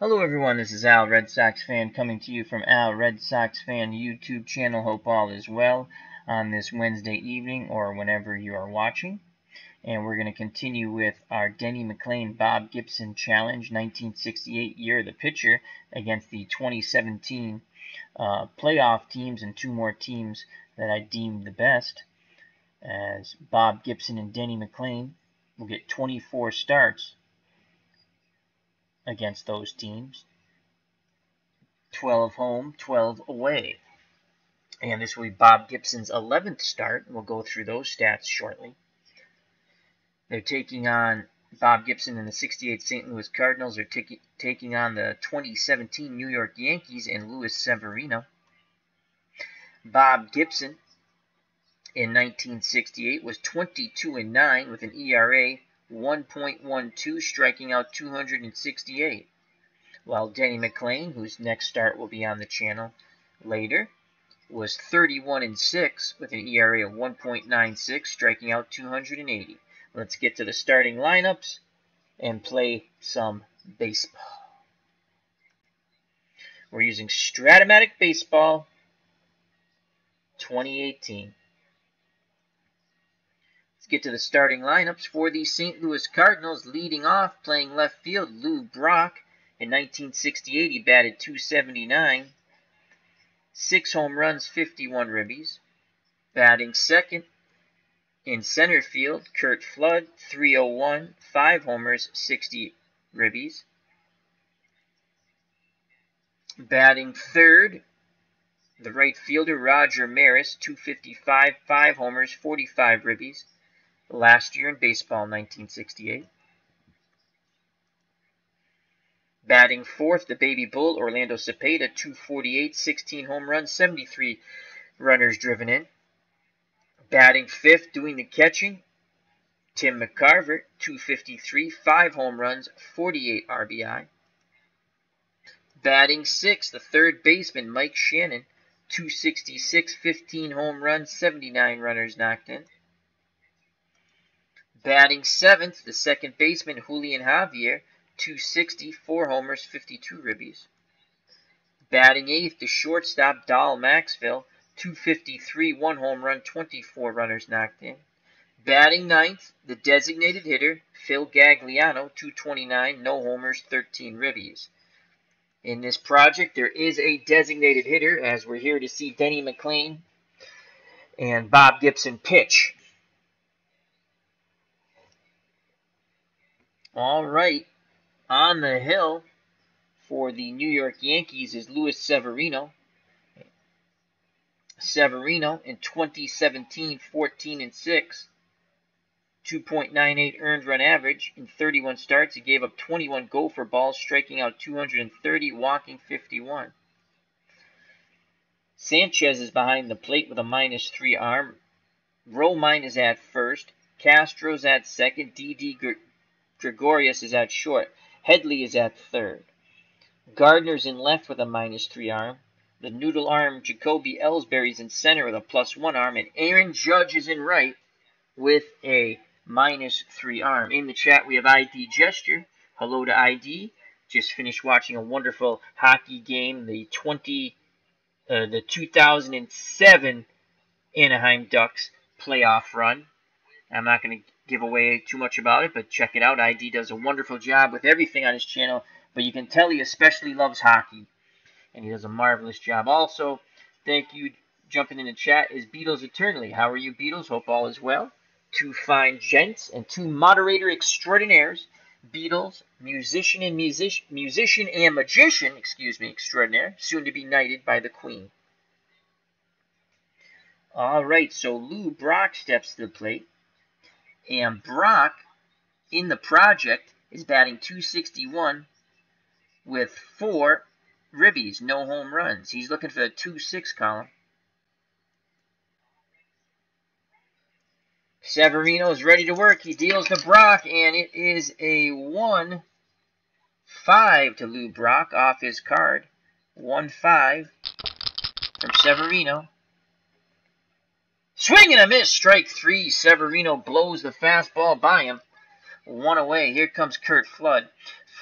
Hello everyone, this is Al, Red Sox fan, coming to you from Al, Red Sox fan YouTube channel. Hope all is well on this Wednesday evening or whenever you are watching. And we're going to continue with our Denny McLain Bob Gibson Challenge, 1968 year of the pitcher, against the 2017 playoff teams and two more teams that I deemed the best, as Bob Gibson and Denny McLain will get 24 starts against those teams, 12 home, 12 away. And this will be Bob Gibson's 11th start. We'll go through those stats shortly. They're taking on Bob Gibson and the 68 St. Louis Cardinals are taking on the 2017 New York Yankees and Luis Severino. Bob Gibson in 1968 was 22-9 with an ERA 1.12, striking out 268. While Denny McLain, whose next start will be on the channel later, was 31-6 with an ERA of 1.96, striking out 280. Let's get to the starting lineups and play some baseball. We're using Strat-O-Matic Baseball 2018. Let's get to the starting lineups for the St. Louis Cardinals. Leading off, playing left field, Lou Brock. In 1968, he batted .279, 6 home runs, 51 ribbies. Batting second, in center field, Curt Flood, .301, 5 homers, 60 ribbies. Batting third, the right fielder, Roger Maris, .255, 5 homers, 45 ribbies. Last year in baseball, 1968. Batting fourth, the baby bull, Orlando Cepeda, .248, 16 home runs, 73 runners driven in. Batting fifth, doing the catching, Tim McCarver, .253, 5 home runs, 48 RBI. Batting sixth, the third baseman, Mike Shannon, .266, 15 home runs, 79 runners knocked in. Batting seventh, the second baseman, Julian Javier, .260, 4 homers, 52 ribbies. Batting eighth, the shortstop, Dal Maxville, .253, 1 home run, 24 runners knocked in. Batting ninth, the designated hitter, Phil Gagliano, .229, no homers, 13 ribbies. In this project, there is a designated hitter, as we're here to see Denny McLain and Bob Gibson pitch. All right, on the hill for the New York Yankees is Luis Severino. Severino in 2017, 14-6, 2.98 earned run average. In 31 starts, he gave up 21 gopher balls, striking out 230, walking 51. Sanchez is behind the plate with a -3 arm. Romine is at first. Castro's at second. D.D. Gregorius is at short. Headley is at third. Gardner's in left with a -3 arm. The noodle arm Jacoby Ellsbury's in center with a +1 arm. And Aaron Judge is in right with a -3 arm. In the chat, we have ID Gesture. Hello to ID. Just finished watching a wonderful hockey game. The 2007 Anaheim Ducks playoff run. I'm not going to give away too much about it, but check it out. ID does a wonderful job with everything on his channel, but you can tell he especially loves hockey, and he does a marvelous job. Also, thank you, jumping in the chat, is Beatles Eternally. How are you, Beatles? Hope all is well. Two fine gents and two moderator extraordinaires, Beatles, musician and magician, extraordinaire, soon to be knighted by the Queen. All right, so Lou Brock steps to the plate. And Brock, in the project, is batting .261 with 4 ribbies, no home runs. He's looking for the 2-6 column. Severino is ready to work. He deals to Brock, and it is a 1-5 to Lou Brock off his card. 1-5 from Severino. Swing and a miss, strike 3. Severino blows the fastball by him. one away. Here comes Curt Flood.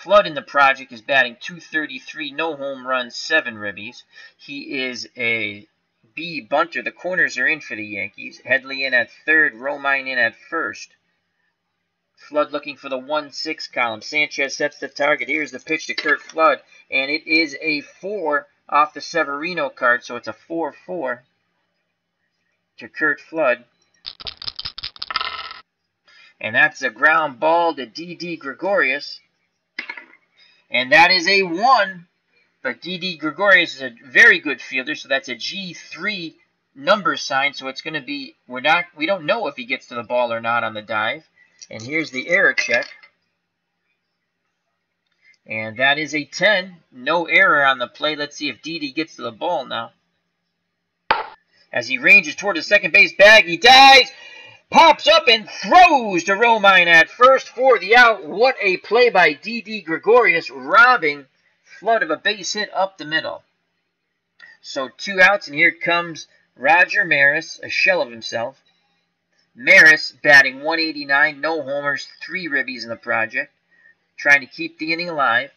Flood in the project is batting .233, no home runs, 7 ribbies. He is a B bunter. The corners are in for the Yankees. Headley in at third, Romine in at first. Flood looking for the 1-6 column. Sanchez sets the target. Here's the pitch to Curt Flood, and it is a 4 off the Severino card, so it's a 4-4 to Curt Flood. And that's a ground ball to Didi Gregorius. And that is a 1. But Didi Gregorius is a very good fielder, so that's a G3 number sign. So it's going to be, we don't know if he gets to the ball or not on the dive. And here's the error check. And that is a 10. No error on the play. Let's see if Didi gets to the ball now. As he ranges toward the second base bag, he dives, pops up, and throws to Romine at first for the out. What a play by Didi Gregorius, robbing Flood of a base hit up the middle. So 2 outs, and here comes Roger Maris, a shell of himself. Maris batting .189, no homers, 3 ribbies in the project, trying to keep the inning alive.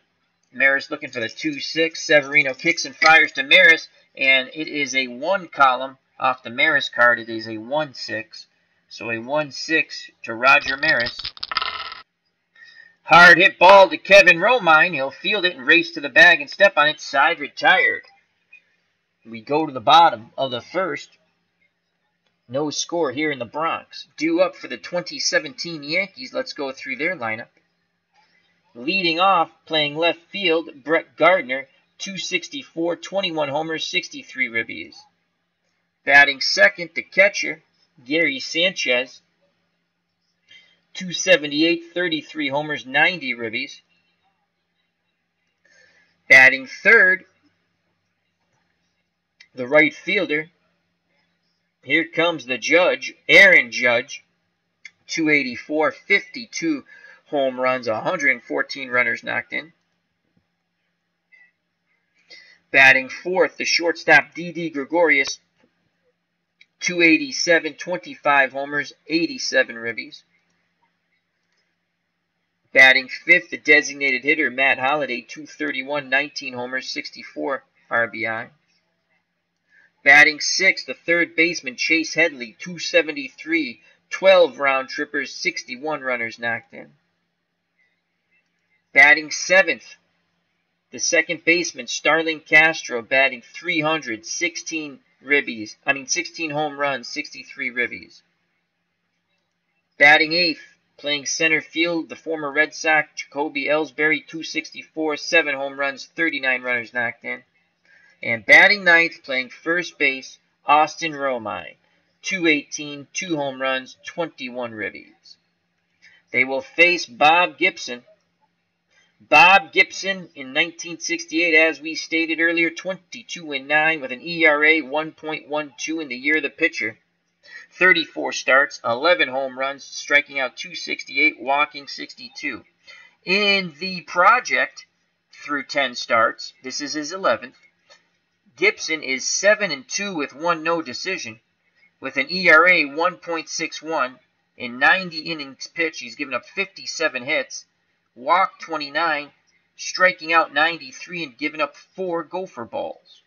Maris looking for the 2-6. Severino kicks and fires to Maris, and it is a 1 column off the Maris card. It is a 1-6. So a 1-6 to Roger Maris. Hard hit ball to Kevin Romine. He'll field it and race to the bag and step on it. Side retired. We go to the bottom of the first. No score here in the Bronx. Due up for the 2017 Yankees. Let's go through their lineup. Leading off, playing left field, Brett Gardner, .264, 21 homers, 63 ribbies. Batting second, the catcher, Gary Sanchez, .278, 33 homers, 90 ribbies. Batting third, the right fielder, here comes the Judge, Aaron Judge, .284, 52 home runs, 114 runners knocked in. Batting fourth, the shortstop Didi Gregorius, .287, 25 homers, 87 ribbies. Batting fifth, the designated hitter Matt Holliday, .231, 19 homers, 64 RBI. Batting sixth, the third baseman Chase Headley, .273, 12 round trippers, 61 runners knocked in. Batting seventh, the second baseman Starling Castro, batting .300, 16 home runs, 63 ribbies. Batting eighth, playing center field, the former Red Sox Jacoby Ellsbury, .264, 7 home runs, 39 runners knocked in. And batting ninth, playing first base, Austin Romine, .218, 2 home runs, 21 ribbies. They will face Bob Gibson. Bob Gibson in 1968, as we stated earlier, 22-9 with an ERA 1.12 in the year of the pitcher. 34 starts, 11 home runs, striking out 268, walking 62. In the project, through 10 starts, this is his 11th, Gibson is 7-2 with 1 no decision, with an ERA 1.61. In 90 innings pitched, he's given up 57 hits, walked 29, striking out 93, and giving up 4 gopher balls.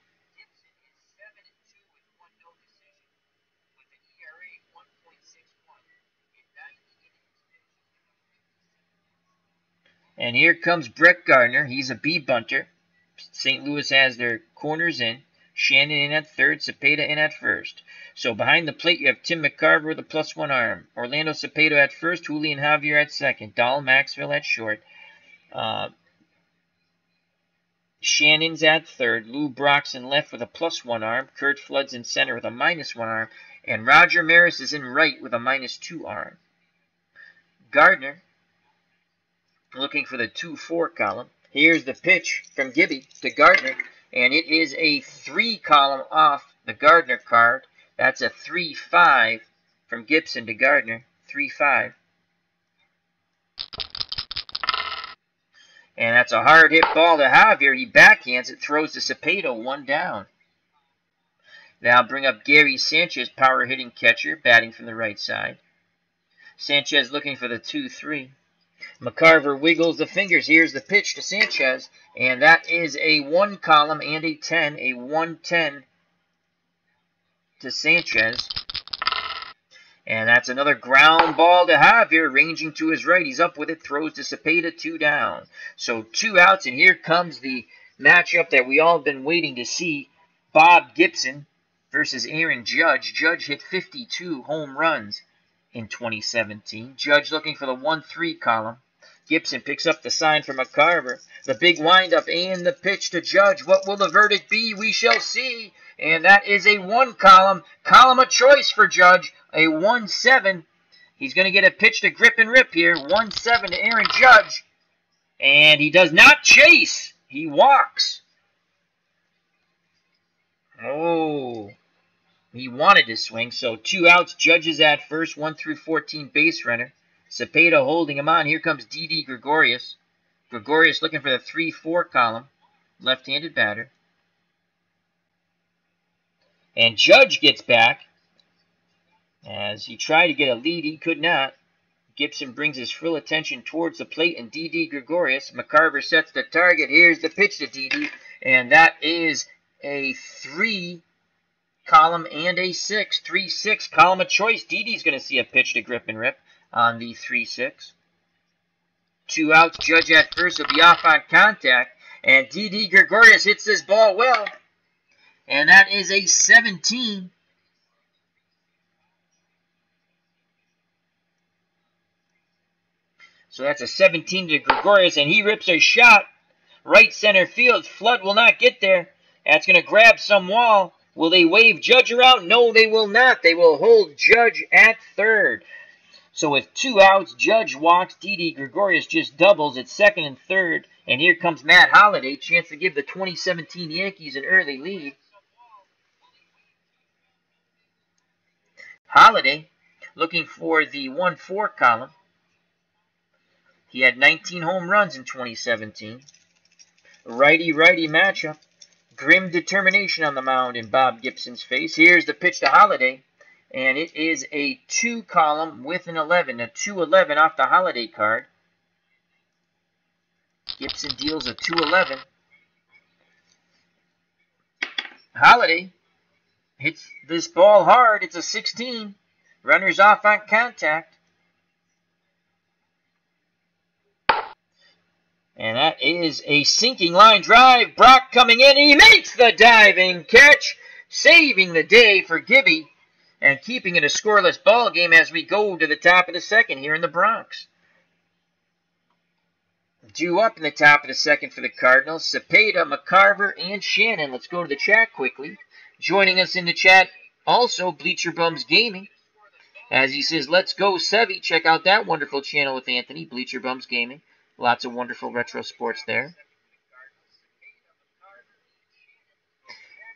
And here comes Brett Gardner. He's a B bunter. St. Louis has their corners in. Shannon in at third, Cepeda in at first. So behind the plate, you have Tim McCarver with a +1 arm. Orlando Cepeda at first, Julian Javier at second. Dahl Maxwell at short. Shannon's at third. Lou Brock's in left with a +1 arm. Curt Flood's in center with a -1 arm. And Roger Maris is in right with a -2 arm. Gardner looking for the 2-4 column. Here's the pitch from Gibby to Gardner, and it is a 3 column off the Gardner card. That's a 3-5 from Gibson to Gardner, 3-5. And that's a hard hit ball to Javier. He backhands it, throws to Cepeda, 1 down. Now bring up Gary Sanchez, power hitting catcher, batting from the right side. Sanchez looking for the 2-3. McCarver wiggles the fingers. Here's the pitch to Sanchez, and that is a 1 column and a 10, a 1-10 to Sanchez. And that's another ground ball to Javier, ranging to his right. He's up with it, throws to Cepeda, 2 down. So 2 outs, and here comes the matchup that we all have been waiting to see. Bob Gibson versus Aaron Judge. Judge hit 52 home runs in 2017. Judge looking for the 1-3 column. Gibson picks up the sign from McCarver. The big windup and the pitch to Judge. What will the verdict be? We shall see. And that is a 1 column. Column of choice for Judge. A 1-7. He's going to get a pitch to grip and rip here. 1-7 to Aaron Judge. And he does not chase. He walks. Oh. He wanted to swing. So 2 outs. Judge is at first. 1 through 14 base runner. Cepeda holding him on. Here comes Didi Gregorius. Gregorius looking for the 3-4 column. Left-handed batter. And Judge gets back. As he tried to get a lead, he could not. Gibson brings his full attention towards the plate, and Didi Gregorius. McCarver sets the target. Here's the pitch to Didi, and that is a 3 column and a 6. 3-6 column of choice. Didi's going to see a pitch to grip and rip on the 3-6. 2 outs. Judge at first will be off on contact, and Didi Gregorius hits this ball well, and that is a 17. So that's a 17 to Gregorius, and he rips a shot. Right center field. Flood will not get there. That's going to grab some wall. Will they wave Judge around? No, they will not. They will hold Judge at third. So with 2 outs, Judge walks. Didi Gregorius just doubles at second and third. And here comes Matt Holliday. Chance to give the 2017 Yankees an early lead. Holliday looking for the 1-4 column. He had 19 home runs in 2017. Righty-righty matchup. Grim determination on the mound in Bob Gibson's face. Here's the pitch to Holliday. And it is a 2 column with an 11. A 2-11 off the Holliday card. Gibson deals a 2-11. Holliday hits this ball hard. It's a 16. Runners off on contact. And that is a sinking line drive. Brock coming in. He makes the diving catch, saving the day for Gibby and keeping it a scoreless ball game as we go to the top of the second here in the Bronx. Due up in the top of the second for the Cardinals, Cepeda, McCarver, and Shannon. Let's go to the chat quickly. Joining us in the chat, also Bleacher Bums Gaming. As he says, let's go, Sevy. Check out that wonderful channel with Anthony, Bleacher Bums Gaming. Lots of wonderful retro sports there.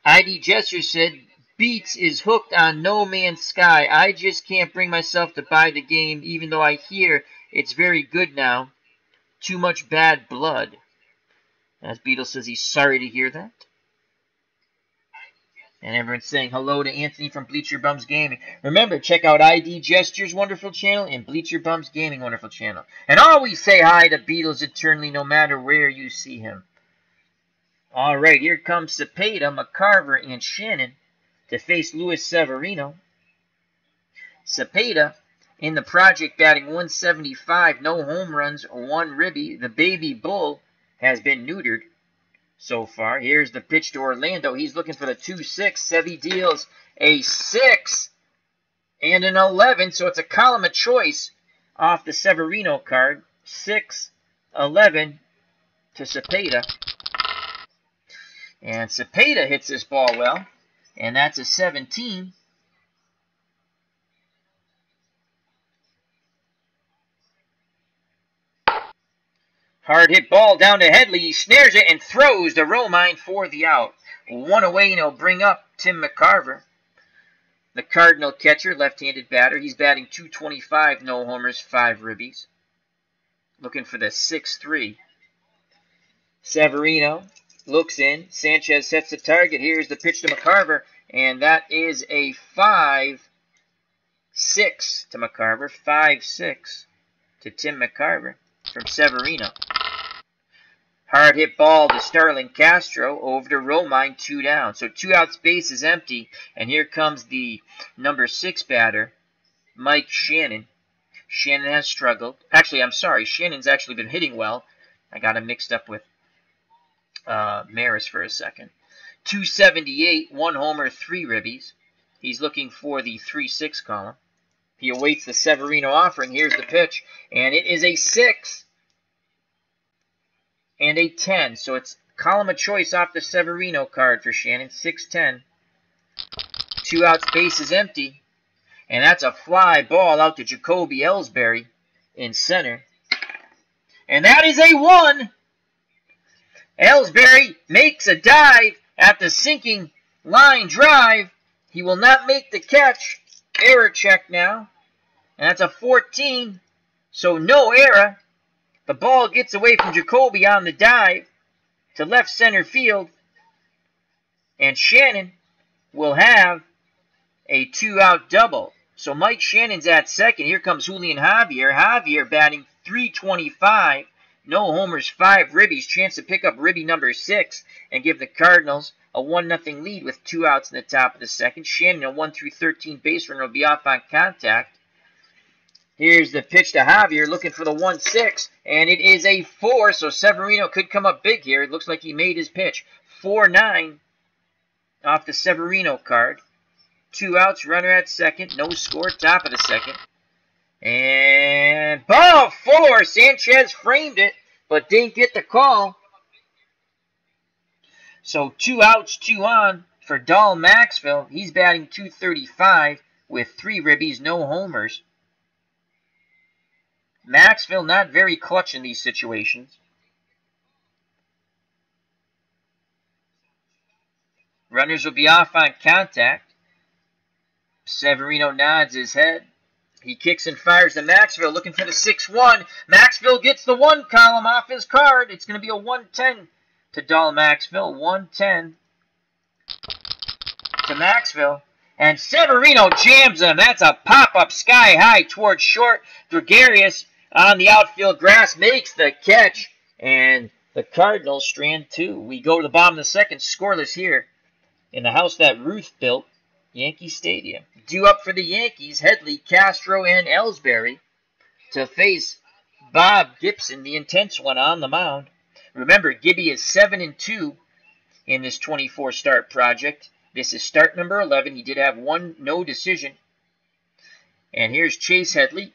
ID Jester said, Beats is hooked on No Man's Sky. I just can't bring myself to buy the game, even though I hear it's very good now. Too much bad blood. As Beetle says he's sorry to hear that. And everyone's saying hello to Anthony from Bleacher Bums Gaming. Remember, check out ID Gesture's wonderful channel and Bleacher Bums Gaming wonderful channel. And always say hi to Beatles eternally no matter where you see him. Alright, here comes Cepeda, McCarver, and Shannon to face Luis Severino. Cepeda in the project batting 175, no home runs, 1 ribby. The baby bull has been neutered so far. Here's the pitch to Orlando. He's looking for the 2-6. Sevy deals a 6 and an 11. So it's a column of choice off the Severino card. 6-11 to Cepeda. And Cepeda hits this ball well. And that's a 17. Hard hit ball down to Headley. He snares it and throws to Romine for the out. 1 away, and he'll bring up Tim McCarver. The Cardinal catcher, left-handed batter. He's batting .225, no homers, 5 ribbies. Looking for the 6-3. Severino looks in. Sanchez sets the target. Here's the pitch to McCarver, and that is a 5-6 to McCarver. 5-6 to Tim McCarver. from Severino. Hard hit ball to Starlin Castro, over to Romine, 2 down. So 2 outs, base is empty, and here comes the number 6 batter, Mike Shannon. Shannon has struggled. Actually, I'm sorry, Shannon's actually been hitting well. I got him mixed up with Maris for a second. 278, 1 homer, 3 ribbies. He's looking for the 3-6 column. He awaits the Severino offering. Here's the pitch, and it is a 6 and a 10. So it's column of choice off the Severino card for Shannon. 6-10. 2 outs, base is empty. And that's a fly ball out to Jacoby Ellsbury in center. And that is a 1. Ellsbury makes a dive at the sinking line drive. He will not make the catch. Error check now. And that's a 14. So no error. The ball gets away from Jacoby on the dive to left center field. And Shannon will have a 2-out double. So Mike Shannon's at second. Here comes Julian Javier. Javier batting .325. No homers, 5 ribbies. Chance to pick up ribby number 6 and give the Cardinals a 1-0 lead with 2 outs in the top of the second. Shannon, a 1-13 base runner, will be off on contact. Here's the pitch to Javier, looking for the 1-6, and it is a 4, so Severino could come up big here. It looks like he made his pitch. 4-9 off the Severino card. 2 outs, runner at second, no score, top of the second. And ball 4, Sanchez framed it, but didn't get the call. So 2 outs, 2 on for Dahl Maxville. He's batting .235 with 3 ribbies, no homers. Maxville not very clutch in these situations. Runners will be off on contact. Severino nods his head. He kicks and fires to Maxville, looking for the 6-1. Maxville gets the 1 column off his card. It's going to be a 1-10 to Dahl Maxville. 1-10 to Maxville. And Severino jams him. That's a pop-up sky high towards short. Gregarious on the outfield grass makes the catch. And the Cardinals strand 2. We go to the bottom of the second, scoreless here in the house that Ruth built, Yankee Stadium. Due up for the Yankees, Headley, Castro, and Ellsbury to face Bob Gibson, the intense one, on the mound. Remember, Gibby is 7-2 in this 24-start project. This is start number 11. He did have 1 no decision. And here's Chase Headley.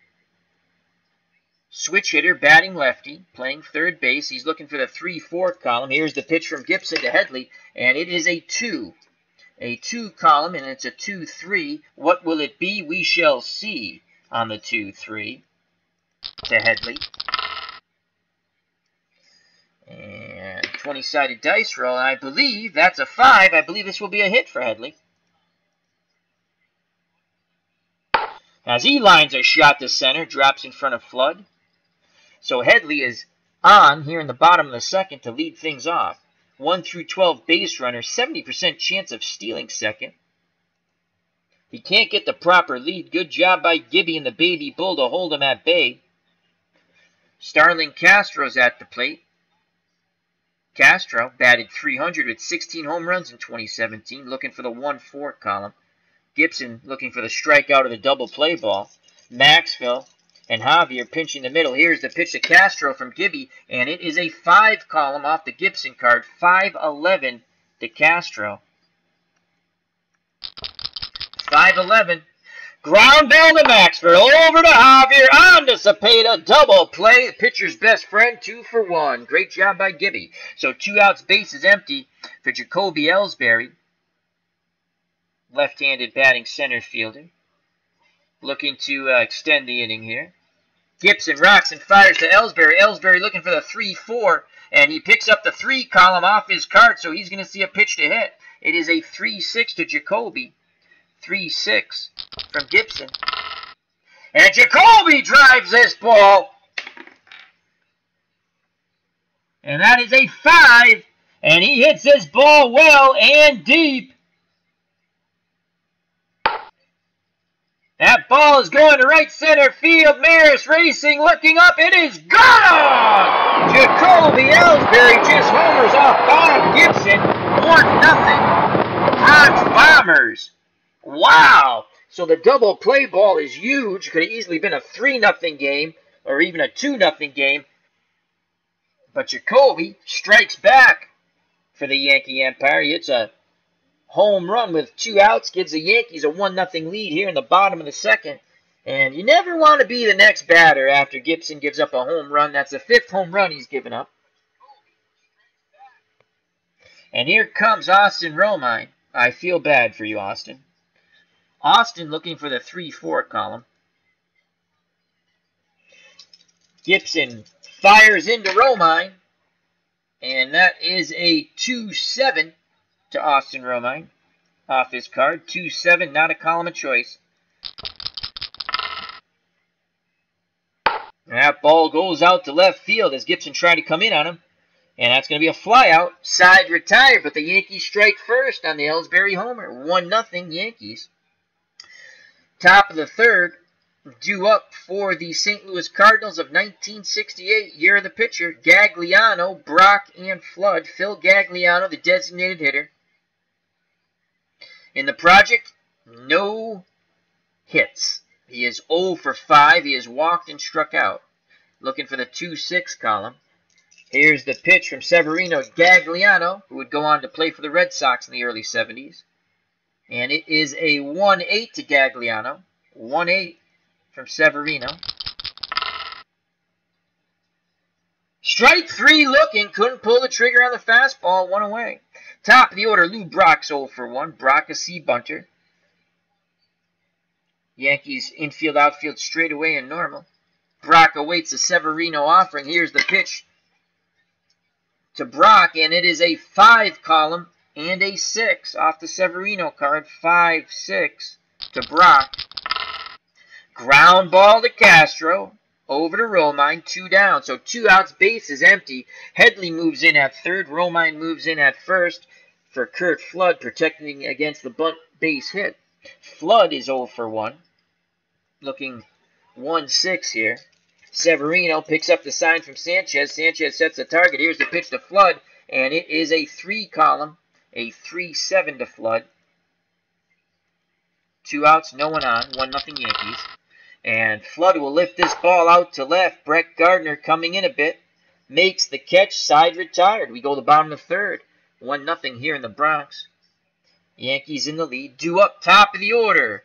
Switch hitter, batting lefty, playing third base. He's looking for the 3-4 column. Here's the pitch from Gibson to Headley, and it is a 2. A 2 column, and it's a 2-3. What will it be? We shall see on the 2-3 to Headley. And 20-sided dice roll. I believe that's a 5. I believe this will be a hit for Headley. As he lines a shot to center, drops in front of Flood. So Headley is on here in the bottom of the second to lead things off. 1 through 12 base runner, 70% chance of stealing second. He can't get the proper lead. Good job by Gibby and the Baby Bull to hold him at bay. Starlin Castro's at the plate. Castro batted .300 with 16 home runs in 2017, looking for the 1-4 column. Gibson looking for the strikeout of the double play ball. Maxville and Javier pinching the middle. Here's the pitch to Castro from Gibby, and it is a 5 column off the Gibson card. 5-11 to Castro. 5-11. Ground ball to Maxville. Over to Javier. On to Cepeda. Double play. The pitcher's best friend. 2 for 1. Great job by Gibby. So 2 outs, base is empty for Jacoby Ellsbury. Left-handed batting center fielder. Looking to extend the inning here. Gibson rocks and fires to Ellsbury. Ellsbury looking for the 3-4. And he picks up the 3 column off his card, so he's going to see a pitch to hit. It is a 3-6 to Jacoby. 3-6 from Gibson. And Jacoby drives this ball. And that is a 5. And he hits this ball well and deep. That that ball is going to right center field. Maris racing, looking up. It is gone! Jacoby Ellsbury just homers off Bob Gibson. 1-0. Bronx Bombers. Wow! So the double play ball is huge. Could have easily been a 3-0 game or even a 2-0 game. But Jacoby strikes back for the Yankee Empire. He hits a home run with 2 outs, gives the Yankees a 1-0 lead here in the bottom of the second. And you never want to be the next batter after Gibson gives up a home run. That's the 5th home run he's given up. And here comes Austin Romine. I feel bad for you, Austin. Austin looking for the 3-4 column. Gibson fires into Romine. And that is a 2-7 to Austin Romine off his card. 2-7, not a column of choice. And that ball goes out to left field as Gibson tried to come in on him. And that's going to be a flyout. Side retired, but the Yankees strike first on the Ellsbury homer. 1-0 Yankees. Top of the third, due up for the St. Louis Cardinals of 1968. Year of the pitcher, Gagliano, Brock, and Flood. Phil Gagliano, the designated hitter. In the project, no hits. He is 0 for 5. He has walked and struck out. Looking for the 2-6 column. Here's the pitch from Severino Gagliano, who would go on to play for the Red Sox in the early 70s. And it is a 1-8 to Gagliano. 1-8 from Severino. Strike 3 looking. Couldn't pull the trigger on the fastball. 1 away. Top of the order, Lou Brock's 0 for 1. Brock a C-bunter. Yankees infield, outfield straight away and normal. Brock awaits a Severino offering. Here's the pitch to Brock, and it is a 5 column and a 6 off the Severino card. 5-6 to Brock. Ground ball to Castro. Over to Romine. 2 down. So 2 outs. Base is empty. Headley moves in at third. Romine moves in at first for Curt Flood, protecting against the bunt base hit. Flood is 0 for 1. Looking 1-6 here. Severino picks up the sign from Sanchez. Sanchez sets the target. Here's the pitch to Flood, and it is a 3 column. A 3-7 to Flood. 2 outs, no one on. 1-0 Yankees. And Flood will lift this ball out to left. Brett Gardner coming in a bit. Makes the catch. Side retired. We go to the bottom of the third. 1-0 here in the Bronx. Yankees in the lead. Due up top of the order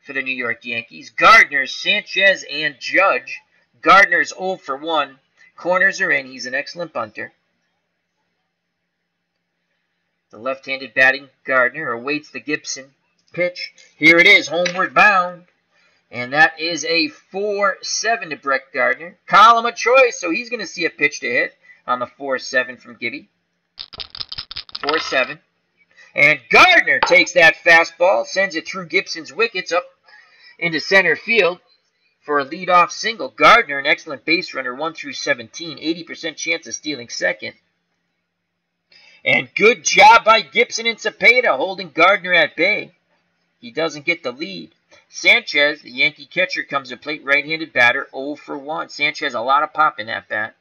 for the New York Yankees. Gardner, Sanchez, and Judge. Gardner's 0 for 1. Corners are in. He's an excellent bunter. The left-handed batting Gardner awaits the Gibson pitch. Here it is, homeward bound. And that is a 4-7 to Brett Gardner. Column of choice, so he's going to see a pitch to hit on the 4-7 from Gibby. 4-7. And Gardner takes that fastball, sends it through Gibson's wickets up into center field for a leadoff single. Gardner, an excellent base runner, 1 through 17. 80% chance of stealing second. And good job by Gibson and Cepeda holding Gardner at bay. He doesn't get the lead. Sanchez, the Yankee catcher, comes to plate, right-handed batter, 0 for 1. Sanchez, a lot of pop in that bat.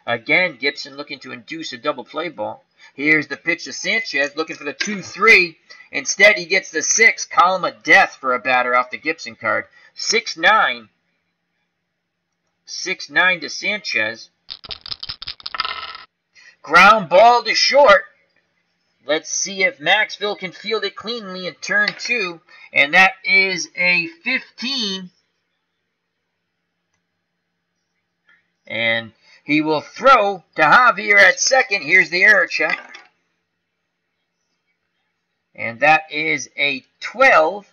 Again, Gibson looking to induce a double play ball. Here's the pitch to Sanchez, looking for the 2-3. Instead, he gets the 6, column of death for a batter off the Gibson card. 6-9. 6-9 to Sanchez. Ground ball to short. Let's see if Maxville can field it cleanly in turn 2. And that is a 15. And he will throw to Javier at second. Here's the error check. And that is a 12.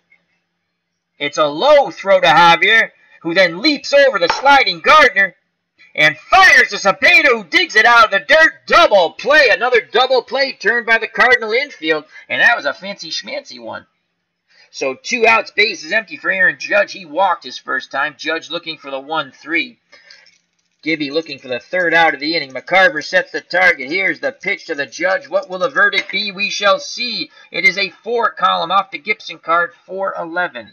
It's a low throw to Javier, who then leaps over the sliding Gardner and fires to Cepeda, who digs it out of the dirt. Double play. Another double play turned by the Cardinal infield. And that was a fancy schmancy one. So 2 outs, base is empty for Aaron Judge. He walked his first time. Judge looking for the 1-3. Gibby looking for the 3rd out of the inning. McCarver sets the target. Here's the pitch to the Judge. What will the verdict be? We shall see. It is a 4 column off the Gibson card, 4-11.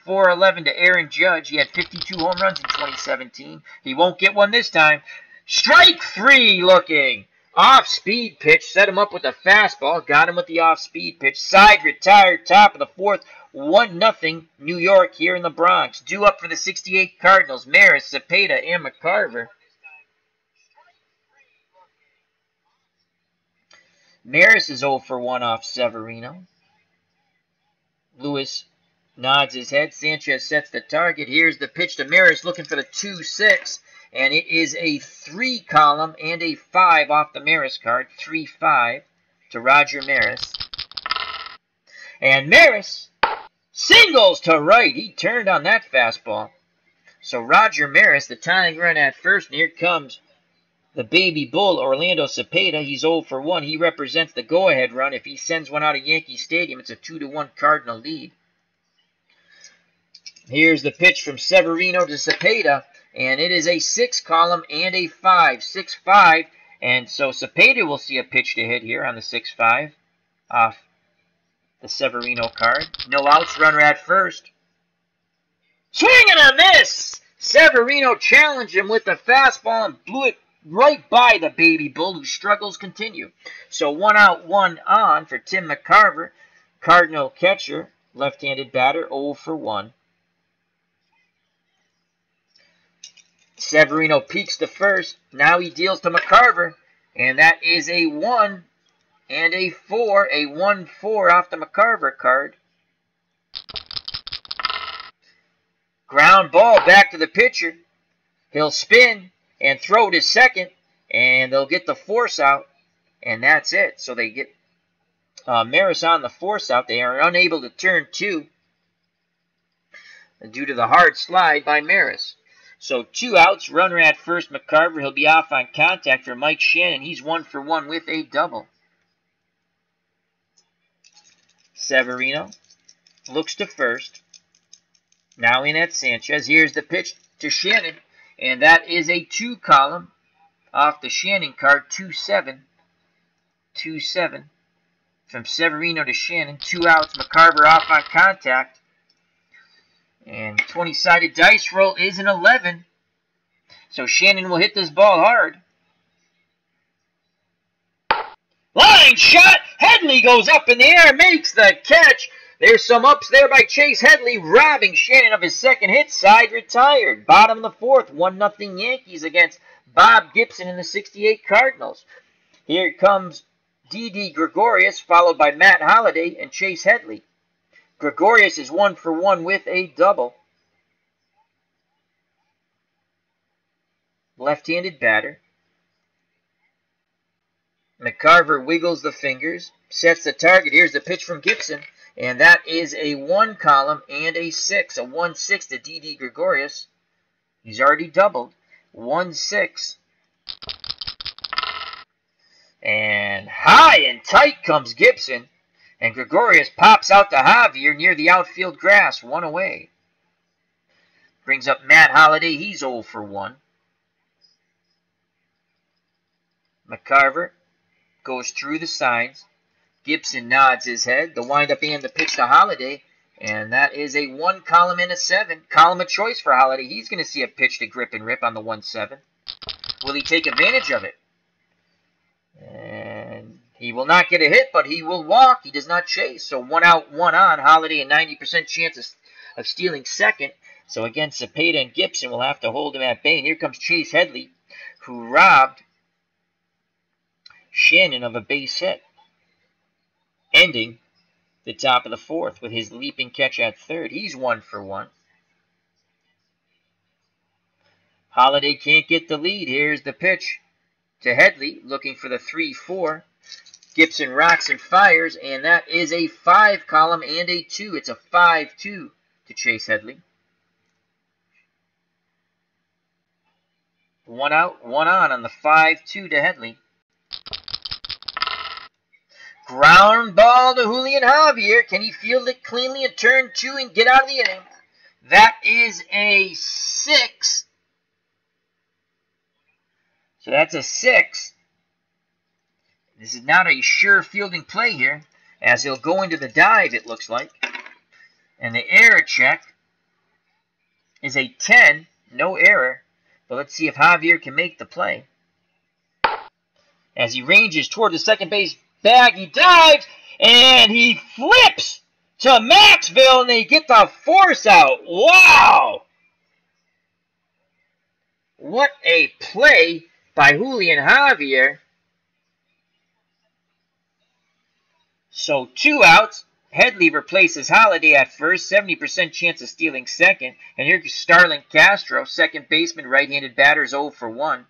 411 to Aaron Judge. He had 52 home runs in 2017. He won't get one this time. Strike 3 looking. Off-speed pitch. Set him up with a fastball. Got him with the off-speed pitch. Side retired. Top of the 4th. 1-0 New York here in the Bronx. Due up for the 68 Cardinals. Maris, Cepeda, and McCarver. Maris is 0 for 1 off Severino. Lewis nods his head. Sanchez sets the target. Here's the pitch to Maris, looking for the 2-6. And it is a 3 column and a 5 off the Maris card. 3-5 to Roger Maris. And Maris singles to right. He turned on that fastball. So Roger Maris, the tying run at first. And here comes the baby bull, Orlando Cepeda. He's 0 for 1. He represents the go-ahead run. If he sends one out of Yankee Stadium, it's a 2-1 Cardinal lead. Here's the pitch from Severino to Cepeda, and it is a 6 column and a 5. 6-5, and so Cepeda will see a pitch to hit here on the 6-5 off the Severino card. No outs, runner at first. Swing and a miss! Severino challenged him with the fastball and blew it right by the baby bull, whose struggles continue. So 1 out, 1 on for Tim McCarver. Cardinal catcher, left-handed batter, 0 for 1. Severino peeks to first. Now he deals to McCarver, and that is a 1 and a 4. A 1-4 off the McCarver card. Ground ball back to the pitcher. He'll spin and throw to second, and they'll get the force out, and that's it. So they get Maris on the force out. They are unable to turn 2 due to the hard slide by Maris. So 2 outs, runner at first, McCarver. He'll be off on contact for Mike Shannon. He's 1 for 1 with a double. Severino looks to first. Now in at Sanchez. Here's the pitch to Shannon. And that is a 2 column off the Shannon card, 2-7. 2-7 from Severino to Shannon. 2 outs, McCarver off on contact. And 20-sided dice roll is an 11. So Shannon will hit this ball hard. Line shot! Headley goes up in the air, makes the catch. There's some ups there by Chase Headley, robbing Shannon of his second hit. Side retired. Bottom of the 4th, 1-0 Yankees against Bob Gibson and the 68 Cardinals. Here comes Didi Gregorius, followed by Matt Holliday and Chase Headley. Gregorius is 1 for 1 with a double. Left-handed batter. McCarver wiggles the fingers, sets the target. Here's the pitch from Gibson, and that is a 1 column and a 6. A 1-6 to Didi Gregorius. He's already doubled. 1-6. And high and tight comes Gibson. And Gregorius pops out to Javier near the outfield grass. 1 away. Brings up Matt Holliday. He's 0 for 1. McCarver goes through the signs. Gibson nods his head. The windup and the pitch to Holliday. And that is a 1 column and a 7. Column of choice for Holliday. He's going to see a pitch to grip and rip on the 1-7. Will he take advantage of it? And he will not get a hit, but he will walk. He does not chase. So 1 out, 1 on. Holliday a 90% chance of stealing second. So again, Cepeda and Gibson will have to hold him at bay. And here comes Chase Headley, who robbed Shannon of a base hit, ending the top of the 4th with his leaping catch at third. He's 1 for 1. Holliday can't get the lead. Here's the pitch to Headley, looking for the 3-4. Gibson rocks and fires, and that is a 5 column and a 2. It's a 5-2 to Chase Headley. 1 out, 1 on the 5-2 to Headley. Ground ball to Julian Javier. Can he field it cleanly and turn 2 and get out of the inning? That is a 6. So that's a 6. This is not a sure fielding play here, as he'll go into the dive, it looks like. And the error check is a 10, no error. But let's see if Javier can make the play. As he ranges toward the second base bag, he dives, and he flips to Maxville, and they get the force out. Wow! What a play by Julian Javier. So 2 outs. Headley replaces Holiday at first, 70% chance of stealing second. And here's Starlin Castro, second baseman, right-handed batter, is 0 for 1.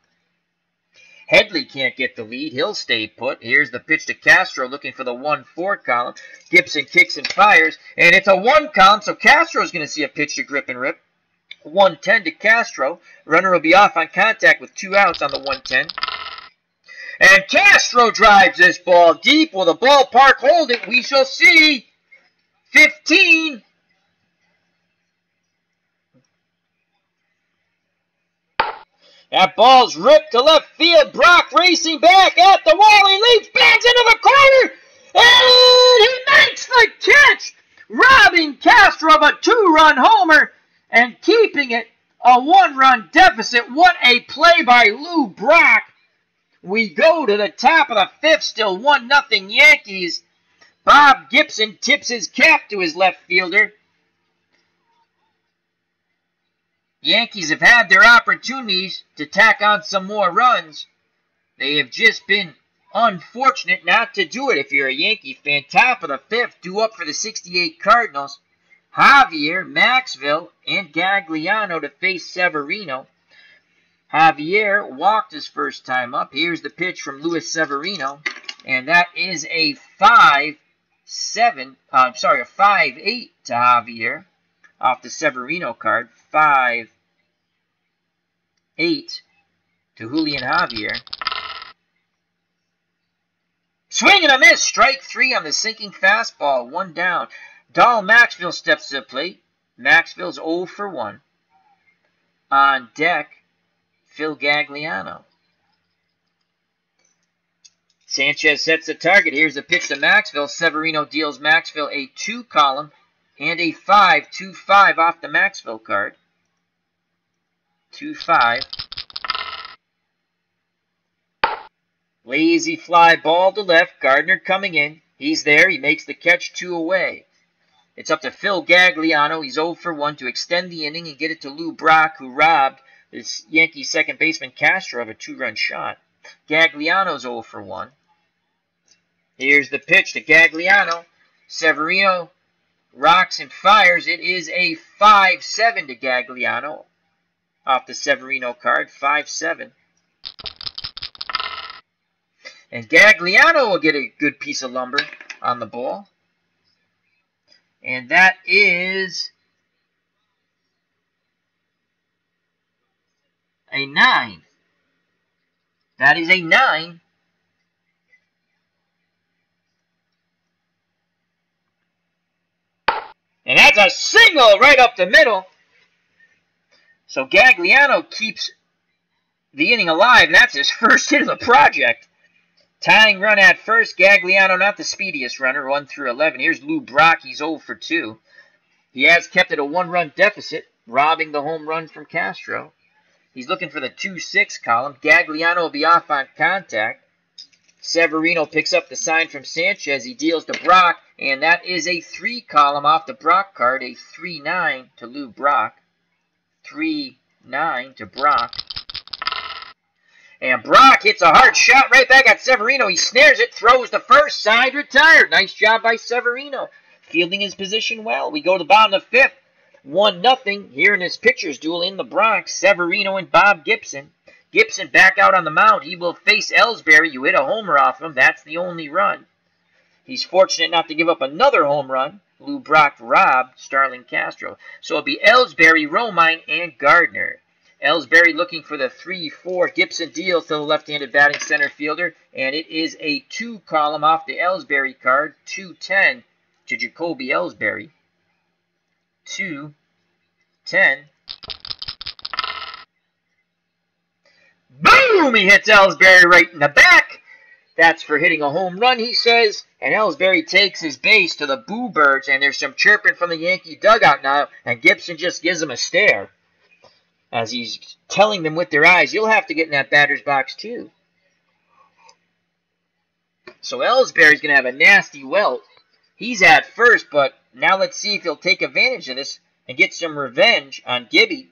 Headley can't get the lead. He'll stay put. Here's the pitch to Castro, looking for the 1-4 column. Gibson kicks and fires, and it's a 1 column, so Castro's going to see a pitch to grip and rip. 1-10 to Castro. Runner will be off on contact with 2 outs on the 1-10. And Castro drives this ball deep. Will the ballpark hold it? We shall see. 15. That ball's ripped to left field. Brock racing back at the wall. He leaps, bangs into the corner, and he makes the catch, robbing Castro of a 2-run homer and keeping it a 1-run deficit. What a play by Lou Brock. We go to the top of the 5th, still 1-0 Yankees. Bob Gibson tips his cap to his left fielder. Yankees have had their opportunities to tack on some more runs. They have just been unfortunate not to do it. If you're a Yankee fan, top of the 5th, due up for the 68 Cardinals. Javier, Maxville, and Gagliano to face Severino. Javier walked his first time up. Here's the pitch from Luis Severino, and that is a 5-8 to Javier off the Severino card. 5-8 to Julian Javier. Swing and a miss. Strike 3 on the sinking fastball. 1 down. Dahl Maxville steps to the plate. Maxville's 0 for 1. On deck, Phil Gagliano. Sanchez sets the target. Here's the pitch to Maxville. Severino deals Maxville a 2 column and a 5-2-5 off the Maxville card. 2-5. Lazy fly ball to left. Gardner coming in. He's there. He makes the catch, 2 away. It's up to Phil Gagliano. He's 0 for 1 to extend the inning and get it to Lou Brock, who robbed this Yankee second baseman Castro of a 2-run shot. Gagliano's 0 for 1. Here's the pitch to Gagliano. Severino rocks and fires. It is a 5-7 to Gagliano off the Severino card. 5-7. And Gagliano will get a good piece of lumber on the ball. And that is a 9. That is a 9. And that's a single right up the middle. So Gagliano keeps the inning alive. That's his first hit of the project. Tying run at first. Gagliano, not the speediest runner, 1 through 11. Here's Lou Brock. He's 0 for 2. He has kept it a 1-run deficit, robbing the home run from Castro. He's looking for the 2-6 column. Gagliano will be off on contact. Severino picks up the sign from Sanchez. He deals to Brock, and that is a 3 column off the Brock card. A 3-9 to Lou Brock. 3-9 to Brock. And Brock hits a hard shot right back at Severino. He snares it, throws the first, side retired. Nice job by Severino, fielding his position well. We go to the bottom of the 5th. 1-0 here in this pitcher's duel in the Bronx. Severino and Bob Gibson. Gibson back out on the mound. He will face Ellsbury. You hit a homer off him. That's the only run. He's fortunate not to give up another home run. Lou Brock robbed Starlin Castro. So it'll be Ellsbury, Romine, and Gardner. Ellsbury looking for the 3-4. Gibson deals to the left-handed batting center fielder, and it is a 2 column off the Ellsbury card. 2-10 to Jacoby Ellsbury. 2-10. Boom! He hits Ellsbury right in the back. That's for hitting a home run, he says. And Ellsbury takes his base to the Boo Birds, and there's some chirping from the Yankee dugout now, and Gibson just gives him a stare. as he's telling them with their eyes, you'll have to get in that batter's box too. So Ellsbury's going to have a nasty welt. He's at first, but now let's see if he'll take advantage of this and get some revenge on Gibby.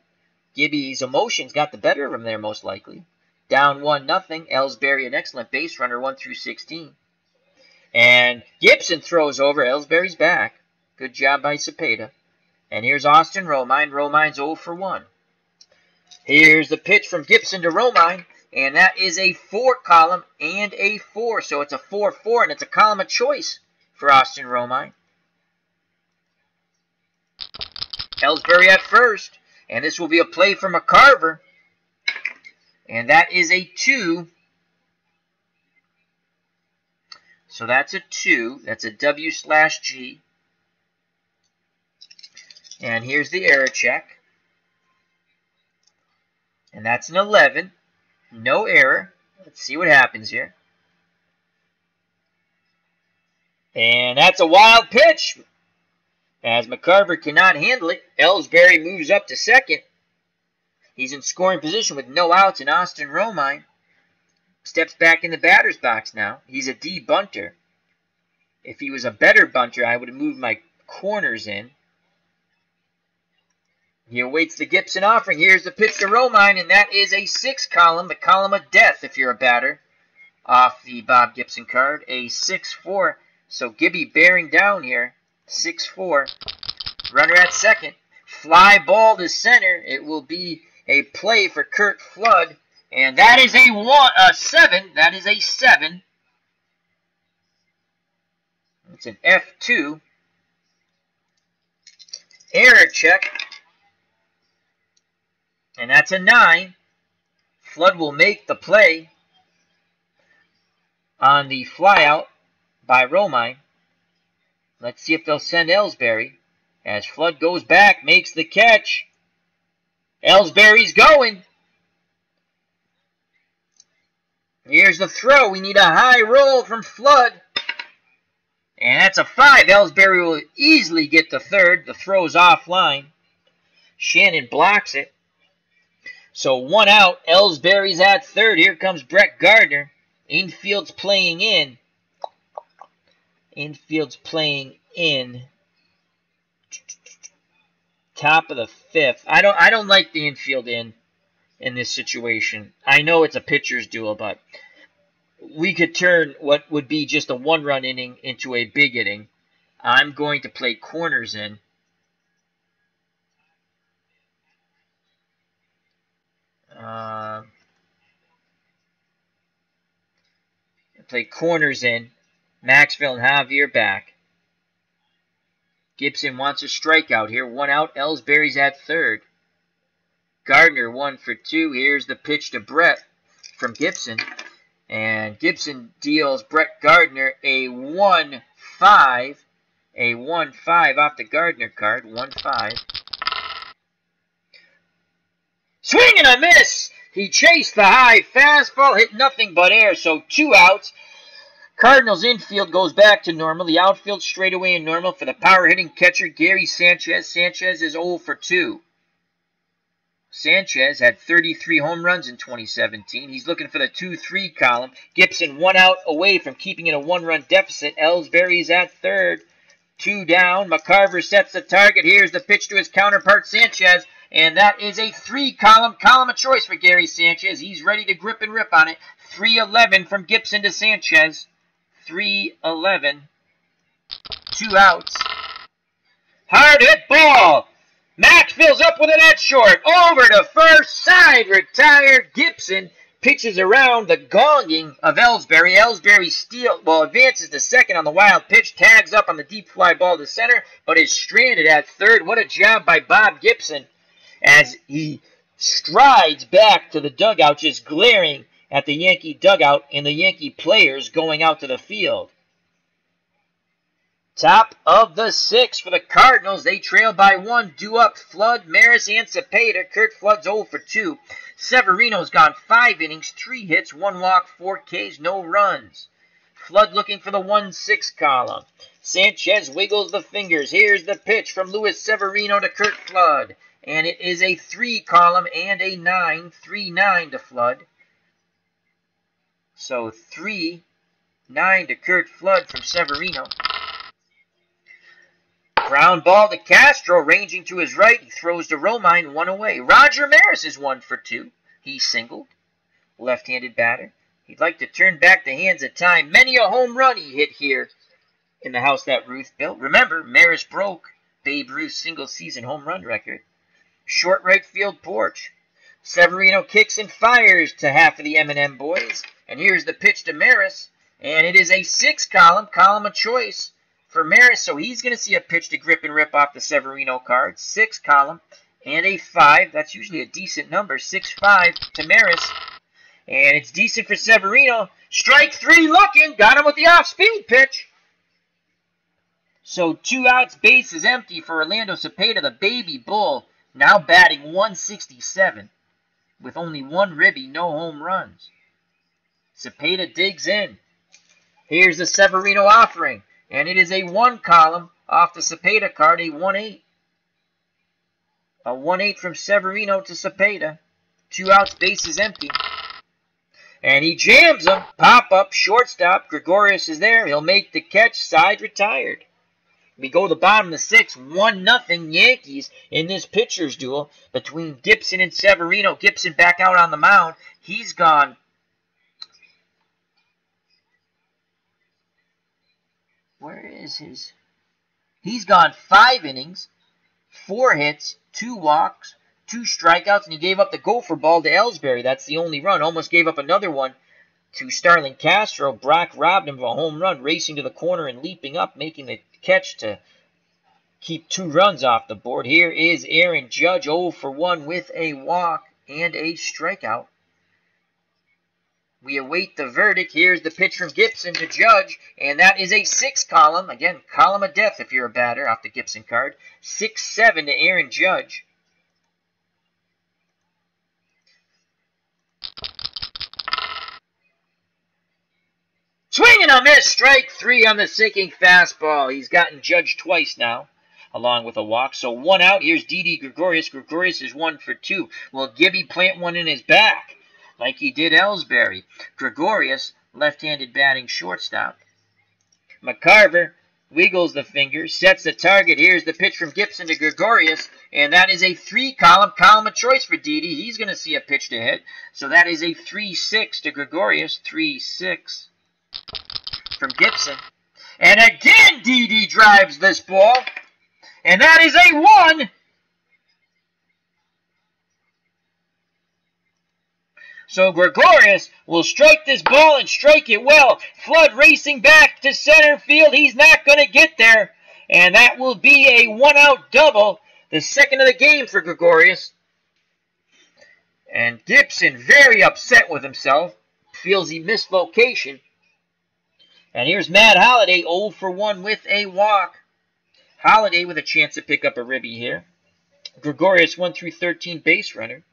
Gibby's emotions got the better of him there, most likely. Down 1-0. Ellsbury, an excellent base runner, 1 through 16. And Gibson throws over. Ellsbury's back. Good job by Cepeda. And here's Austin Romine. Romine's 0 for 1. Here's the pitch from Gibson to Romine. And that is a 4 column and a 4. So it's a 4-4, and it's a column of choice for Austin Romine. Ellsbury at first. And this will be a play for McCarver. And that is a 2. So that's a 2. That's a W/G. And here's the error check. And that's an 11. No error. Let's see what happens here. And that's a wild pitch. As McCarver cannot handle it, Ellsbury moves up to second. He's in scoring position with no outs, and Austin Romine steps back in the batter's box now. He's a D bunter. If he was a better bunter, I would have moved my corners in. He awaits the Gibson offering. Here's the pitch to Romine, and that is a 6 column, the column of death if you're a batter, off the Bob Gibson card. A 6-4. So Gibby bearing down here. 6-4. Runner at second. Fly ball to center. It will be a play for Curt Flood. And that is a 7. That is a 7. It's an F2. Error check. And that's a 9. Flood will make the play on the flyout by Romine. Let's see if they'll send Ellsbury. As Flood goes back, makes the catch. Ellsbury's going. Here's the throw. We need a high roll from Flood. And that's a 5. Ellsbury will easily get the third. The throw's offline. Shannon blocks it. So 1 out. Ellsbury's at third. Here comes Brett Gardner. Infield's playing in. Infield's playing in. Top of the 5th. I don't like the infield in this situation. I know it's a pitcher's duel, but we could turn what would be just a 1-run inning into a big inning. I'm going to play corners in. Play corners in. Maxville and Javier back. Gibson wants a strikeout here. 1 out. Ellsbury's at third. Gardner 1 for 2. Here's the pitch to Brett from Gibson. And Gibson deals Brett Gardner a 1-5. A 1-5 off the Gardner card. 1-5. Swing and a miss! He chased the high fastball, hit nothing but air, so 2 outs. Cardinals infield goes back to normal. The outfield straight away in normal for the power-hitting catcher, Gary Sanchez. Sanchez is 0 for 2. Sanchez had 33 home runs in 2017. He's looking for the 2-3 column. Gibson 1 out away from keeping it a 1-run deficit. Ellsbury's at third. 2 down. McCarver sets the target. Here's the pitch to his counterpart, Sanchez. And that is a 3 column of choice for Gary Sanchez. He's ready to grip and rip on it. 3-11 from Gibson to Sanchez. 3-11. 2 outs. Hard hit ball. Max fills up with it at short. Over to first side. Retired. Gibson pitches around the gonging of Ellsbury. Ellsbury advances to second on the wild pitch. Tags up on the deep fly ball to center, but is stranded at third. What a job by Bob Gibson as he strides back to the dugout, just glaring at the Yankee dugout and the Yankee players going out to the field. Top of the 6th for the Cardinals. They trail by 1. Due up Flood, Maris, and Cepeda. Curt Flood's 0 for 2. Severino's gone 5 innings, 3 hits, 1 walk, 4 Ks, no runs. Flood looking for the 1-6 column. Sanchez wiggles the fingers. Here's the pitch from Luis Severino to Curt Flood. and it is a 3 column and a 9, 3-9 to Flood. So 3-9 to Kurt Flood from Severino. Ground ball to Castro, ranging to his right. He throws to Romine, 1 away. Roger Maris is 1 for 2. He singled. Left-handed batter. He'd like to turn back the hands of time. Many a home run he hit here in the house that Ruth built. Remember, Maris broke Babe Ruth's single-season home run record. Short right field porch. Severino kicks and fires to half of the M&M boys. And here's the pitch to Maris. And it is a 6 column of choice for Maris. So he's going to see a pitch to grip and rip off the Severino card. 6 column and a 5. That's usually a decent number. 6-5 to Maris. And it's decent for Severino. Strike 3 looking. Got him with the off-speed pitch. So 2 outs, base is empty for Orlando Cepeda, the baby bull, now batting 167 with only 1 ribby, no home runs. Cepeda digs in. Here's the Severino offering, and it is a 1 column off the Cepeda card, a 1-8. A 1-8 from Severino to Cepeda. 2 outs, base is empty. And he jams him. Pop up, shortstop. Gregorius is there. He'll make the catch. Side retired. We go to the bottom of the 6th. 1-0 Yankees in this pitcher's duel between Gibson and Severino. Gibson back out on the mound. He's gone. Where is his? He's gone 5 innings, 4 hits, 2 walks, 2 strikeouts, and he gave up the gopher ball to Ellsbury. That's the only run. Almost gave up another one to Starlin Castro. Brock robbed him of a home run, racing to the corner and leaping up, making the catch to keep 2 runs off the board. Here is Aaron Judge, 0 for 1 with a walk and a strikeout. We await the verdict. Here's the pitch from Gibson to Judge, and that is a 6 column. Again, column of death if you're a batter off the Gibson card. 6-7 to Aaron Judge. Swing and a miss. Strike 3 on the sinking fastball. He's gotten Judge twice now, along with a walk. So 1 out. Here's Didi Gregorius. Gregorius is 1 for 2. Will Gibby plant one in his back like he did Ellsbury? Gregorius, left-handed batting shortstop. McCarver wiggles the fingers, sets the target. Here's the pitch from Gibson to Gregorius, and that is a 3 column of choice for Didi. He's going to see a pitch to hit. So that is a 3-6 to Gregorius. 3-6 from Gibson. And again, Didi drives this ball. And that is a 1. So Gregorius will strike this ball and strike it well. Flood racing back to center field. He's not going to get there. And that will be a 1-out double. The second of the game for Gregorius. And Gibson very upset with himself. Feels he missed location. And here's Matt Holliday, 0 for 1 with a walk. Holliday with a chance to pick up a ribby here. Gregorius 1 through 13 base runner.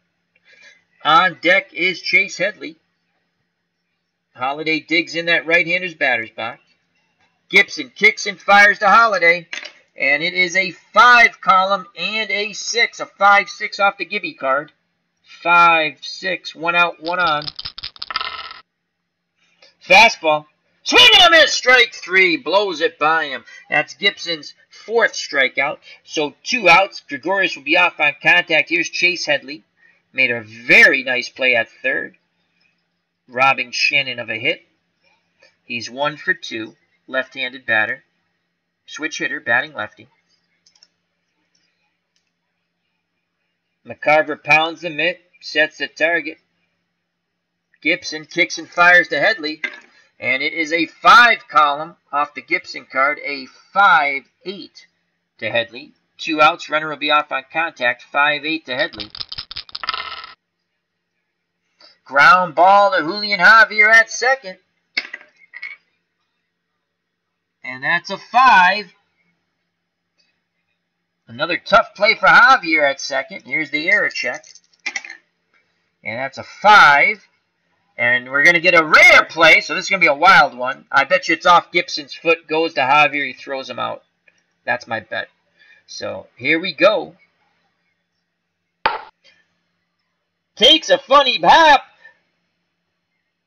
On deck is Chase Headley. Holliday digs in that right-hander's batter's box. Gibson kicks and fires to Holliday. And it is a 5 column and a 6. A 5-6 off the Gibby card. 5-6. 1 out, 1 on. Fastball. Swing and a miss. Strike 3. Blows it by him. That's Gibson's 4th strikeout. So 2 outs. Gregorius will be off on contact. Here's Chase Headley. Made a very nice play at third, robbing Shannon of a hit. He's 1 for 2, left-handed batter. Switch hitter, batting lefty. McCarver pounds the mitt, sets the target. Gibson kicks and fires to Headley. And it is a 5 column off the Gibson card, a 5-8 to Headley. 2 outs, runner will be off on contact, 5-8 to Headley. Ground ball to Julian Javier at second. And that's a 5. Another tough play for Javier at second. Here's the error check. And that's a 5. And we're going to get a rare play, so this is going to be a wild one. I bet you it's off Gibson's foot, goes to Javier, he throws him out. That's my bet. So here we go. takes a funny hop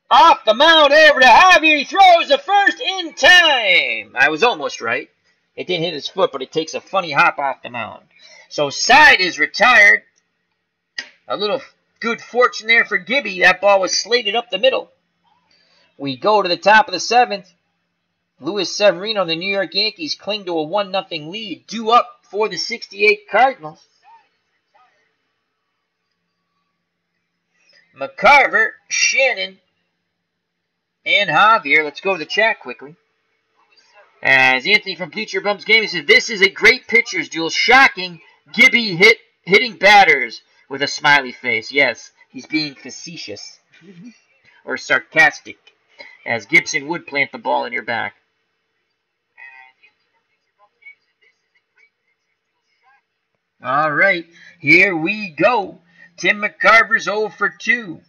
off the mound over to Javier. He throws the first in time. I was almost right. It didn't hit his foot, but it takes a funny hop off the mound. So Side is retired. A little good fortune there for Gibby. That ball was slated up the middle. We go to the top of the 7th. Luis Severino, the New York Yankees, cling to a 1-0 lead, due up for the 68 Cardinals. McCarver, Shannon, and Javier. Let's go to the chat quickly. As Anthony from Bleacher Bums Gaming says, this is a great pitcher's duel. Shocking. Gibby hitting batters with a smiley face. Yes, he's being facetious or sarcastic, as Gibson would plant the ball in your back. All right, here we go. Tim McCarver's 0 for 2.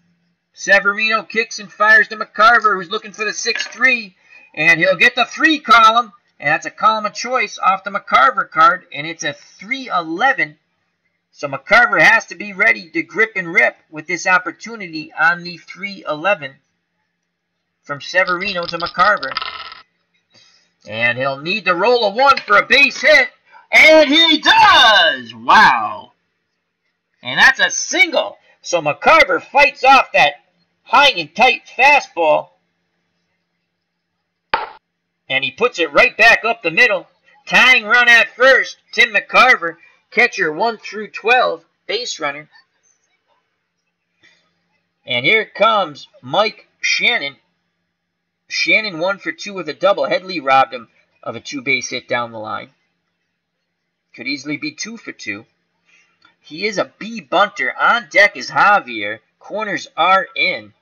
Severino kicks and fires to McCarver, who's looking for the 6-3, and he'll get the 3 column, and that's a column of choice off the McCarver card, and it's a 3-11. So McCarver has to be ready to grip and rip with this opportunity on the 3-11 from Severino to McCarver. And he'll need to roll a 1 for a base hit, and he does! Wow. And that's a single. So McCarver fights off that high and tight fastball, and he puts it right back up the middle. Tying run at first, Tim McCarver, catcher 1 through 12, base runner. And here comes Mike Shannon. Shannon 1 for 2 with a double. Headley robbed him of a 2-base hit down the line. Could easily be 2 for 2. He is a B bunter. On deck is Javier. Corners are in.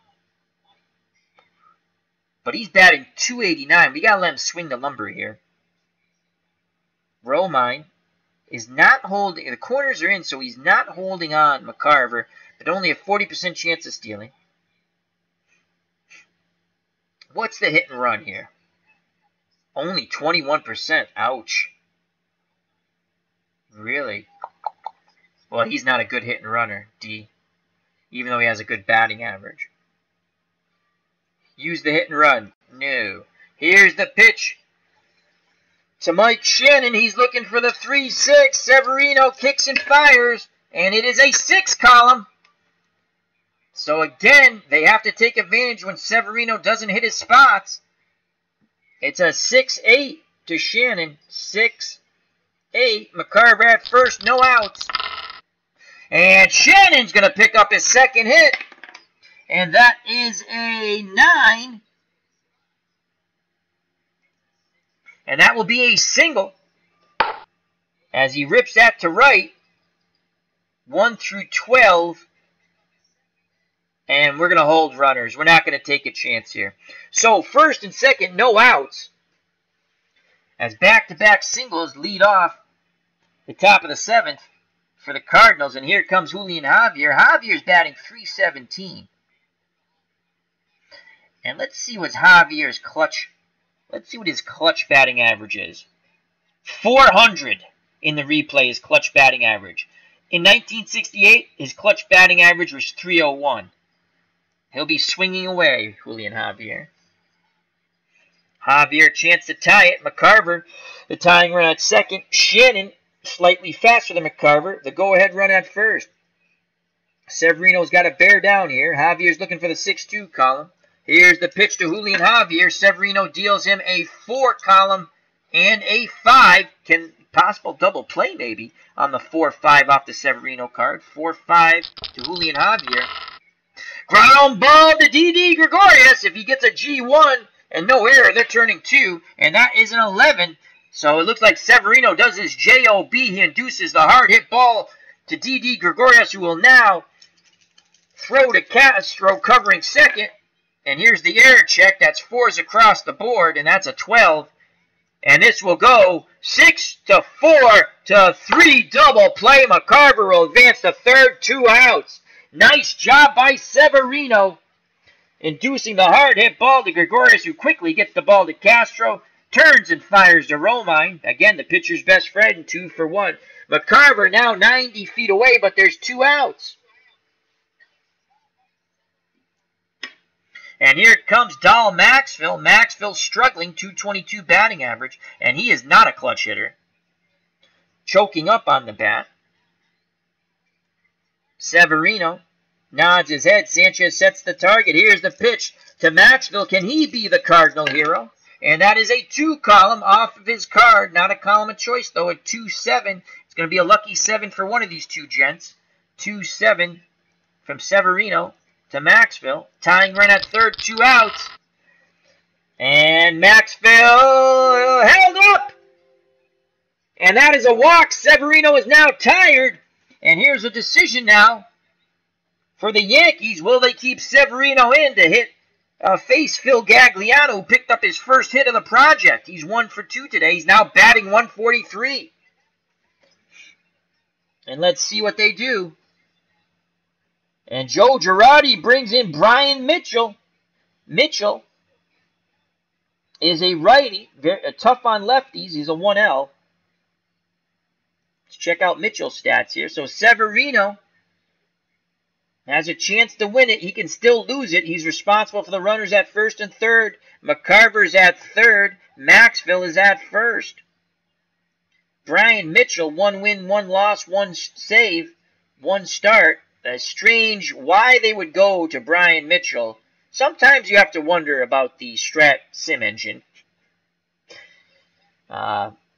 But he's batting .289. We got to let him swing the lumber here. Romine is not holding. The corners are in, so he's not holding on McCarver, but only a 40% chance of stealing. What's the hit and run here? Only 21%. Ouch. Really? Well, he's not a good hit and runner, D. Even though he has a good batting average. Use the hit and run. No. Here's the pitch to Mike Shannon. He's looking for the 3-6. Severino kicks and fires, and it is a 6 column. So again, they have to take advantage when Severino doesn't hit his spots. It's a 6-8 to Shannon. 6-8. McCarver at first, no outs. And Shannon's going to pick up his second hit. And that is a 9. And that will be a single. As he rips that to right. 1 through 12. And we're going to hold runners. We're not going to take a chance here. So first and second, no outs. As back-to-back singles lead off the top of the 7th for the Cardinals. And here comes Julian Javier. Javier's batting .317. And let's see what Javier's clutch. Let's see what his clutch batting average is. 400 in the replay is clutch batting average. In 1968, his clutch batting average was .301. He'll be swinging away, Julian Javier. Javier chance to tie it. McCarver, the tying run at second. Shannon, slightly faster than McCarver. The go-ahead run at first. Severino's got to bear down here. Javier's looking for the 6-2 column. Here's the pitch to Julian Javier. Severino deals him a 4 column and a 5. Can possible double play maybe on the 4-5 off the Severino card. 4-5 to Julian Javier. Ground ball to D.D. Gregorius. If he gets a G1 and no error, they're turning 2. And that is an 11. So it looks like Severino does his JOB. He induces the hard hit ball to D.D. Gregorius, who will now throw to Castro covering second. And here's the error check. That's 4s across the board, and that's a 12. And this will go 6-4 to 3 double play. McCarver will advance to third, 2 outs. Nice job by Severino, inducing the hard hit ball to Gregorius, who quickly gets the ball to Castro, turns and fires to Romine. Again, the pitcher's best friend, 2 for 1. McCarver now 90 feet away, but there's 2 outs. And here comes Dal Maxfield. Maxfield struggling, 222 batting average, and he is not a clutch hitter. Choking up on the bat. Severino nods his head. Sanchez sets the target. Here's the pitch to Maxfield. Can he be the Cardinal hero? And that is a 2 column off of his card. Not a column of choice, though. A 2-7. It's going to be a lucky 7 for one of these two gents. 2-7 from Severino to Maxfield. Tying run at third, 2 outs. And Maxfield held up. And that is a walk. Severino is now tired. And here's a decision now for the Yankees. Will they keep Severino in to hit face Phil Gagliano, who picked up his first hit of the project? He's 1 for 2 today. He's now batting 143. And let's see what they do. And Joe Girardi brings in Brian Mitchell. Mitchell is a righty, tough on lefties. He's a 1L. Let's check out Mitchell's stats here. So Severino has a chance to win it. He can still lose it. He's responsible for the runners at first and third. McCarver's at third. Maxfield is at first. Brian Mitchell, 1 win, 1 loss, 1 save, 1 start. Strange why they would go to Brian Mitchell. Sometimes you have to wonder about the Strat sim engine.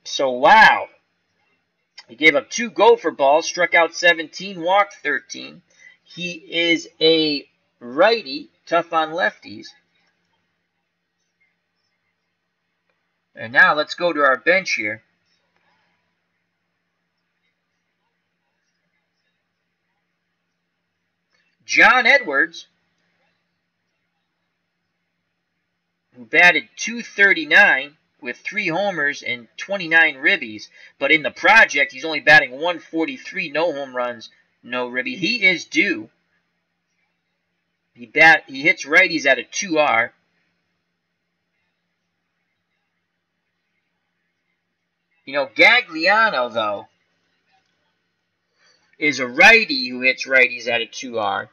So, wow. He gave up 2 gopher balls, struck out 17, walked 13. He is a righty, tough on lefties. And now let's go to our bench here. John Edwards, who batted .239 with 3 homers and 29 ribbies, but in the project he's only batting .143, no home runs, no ribby. He is due. He hits righties at a 2R. You know, Gagliano, though, is a righty who hits righties at a 2R.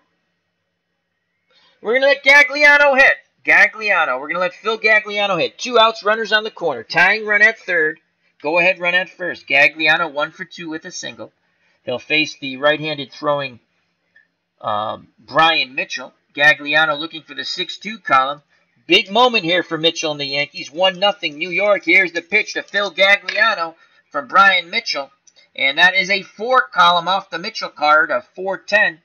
We're going to let Gagliano hit. We're going to let Phil Gagliano hit. 2 outs, runners on the corner. Tying run at third. Go ahead, run at first. Gagliano 1 for 2 with a single. He'll face the right-handed throwing Brian Mitchell. Gagliano looking for the 6-2 column. Big moment here for Mitchell and the Yankees. 1-0 New York. Here's the pitch to Phil Gagliano from Brian Mitchell. And that is a 4 column off the Mitchell card of 4-10.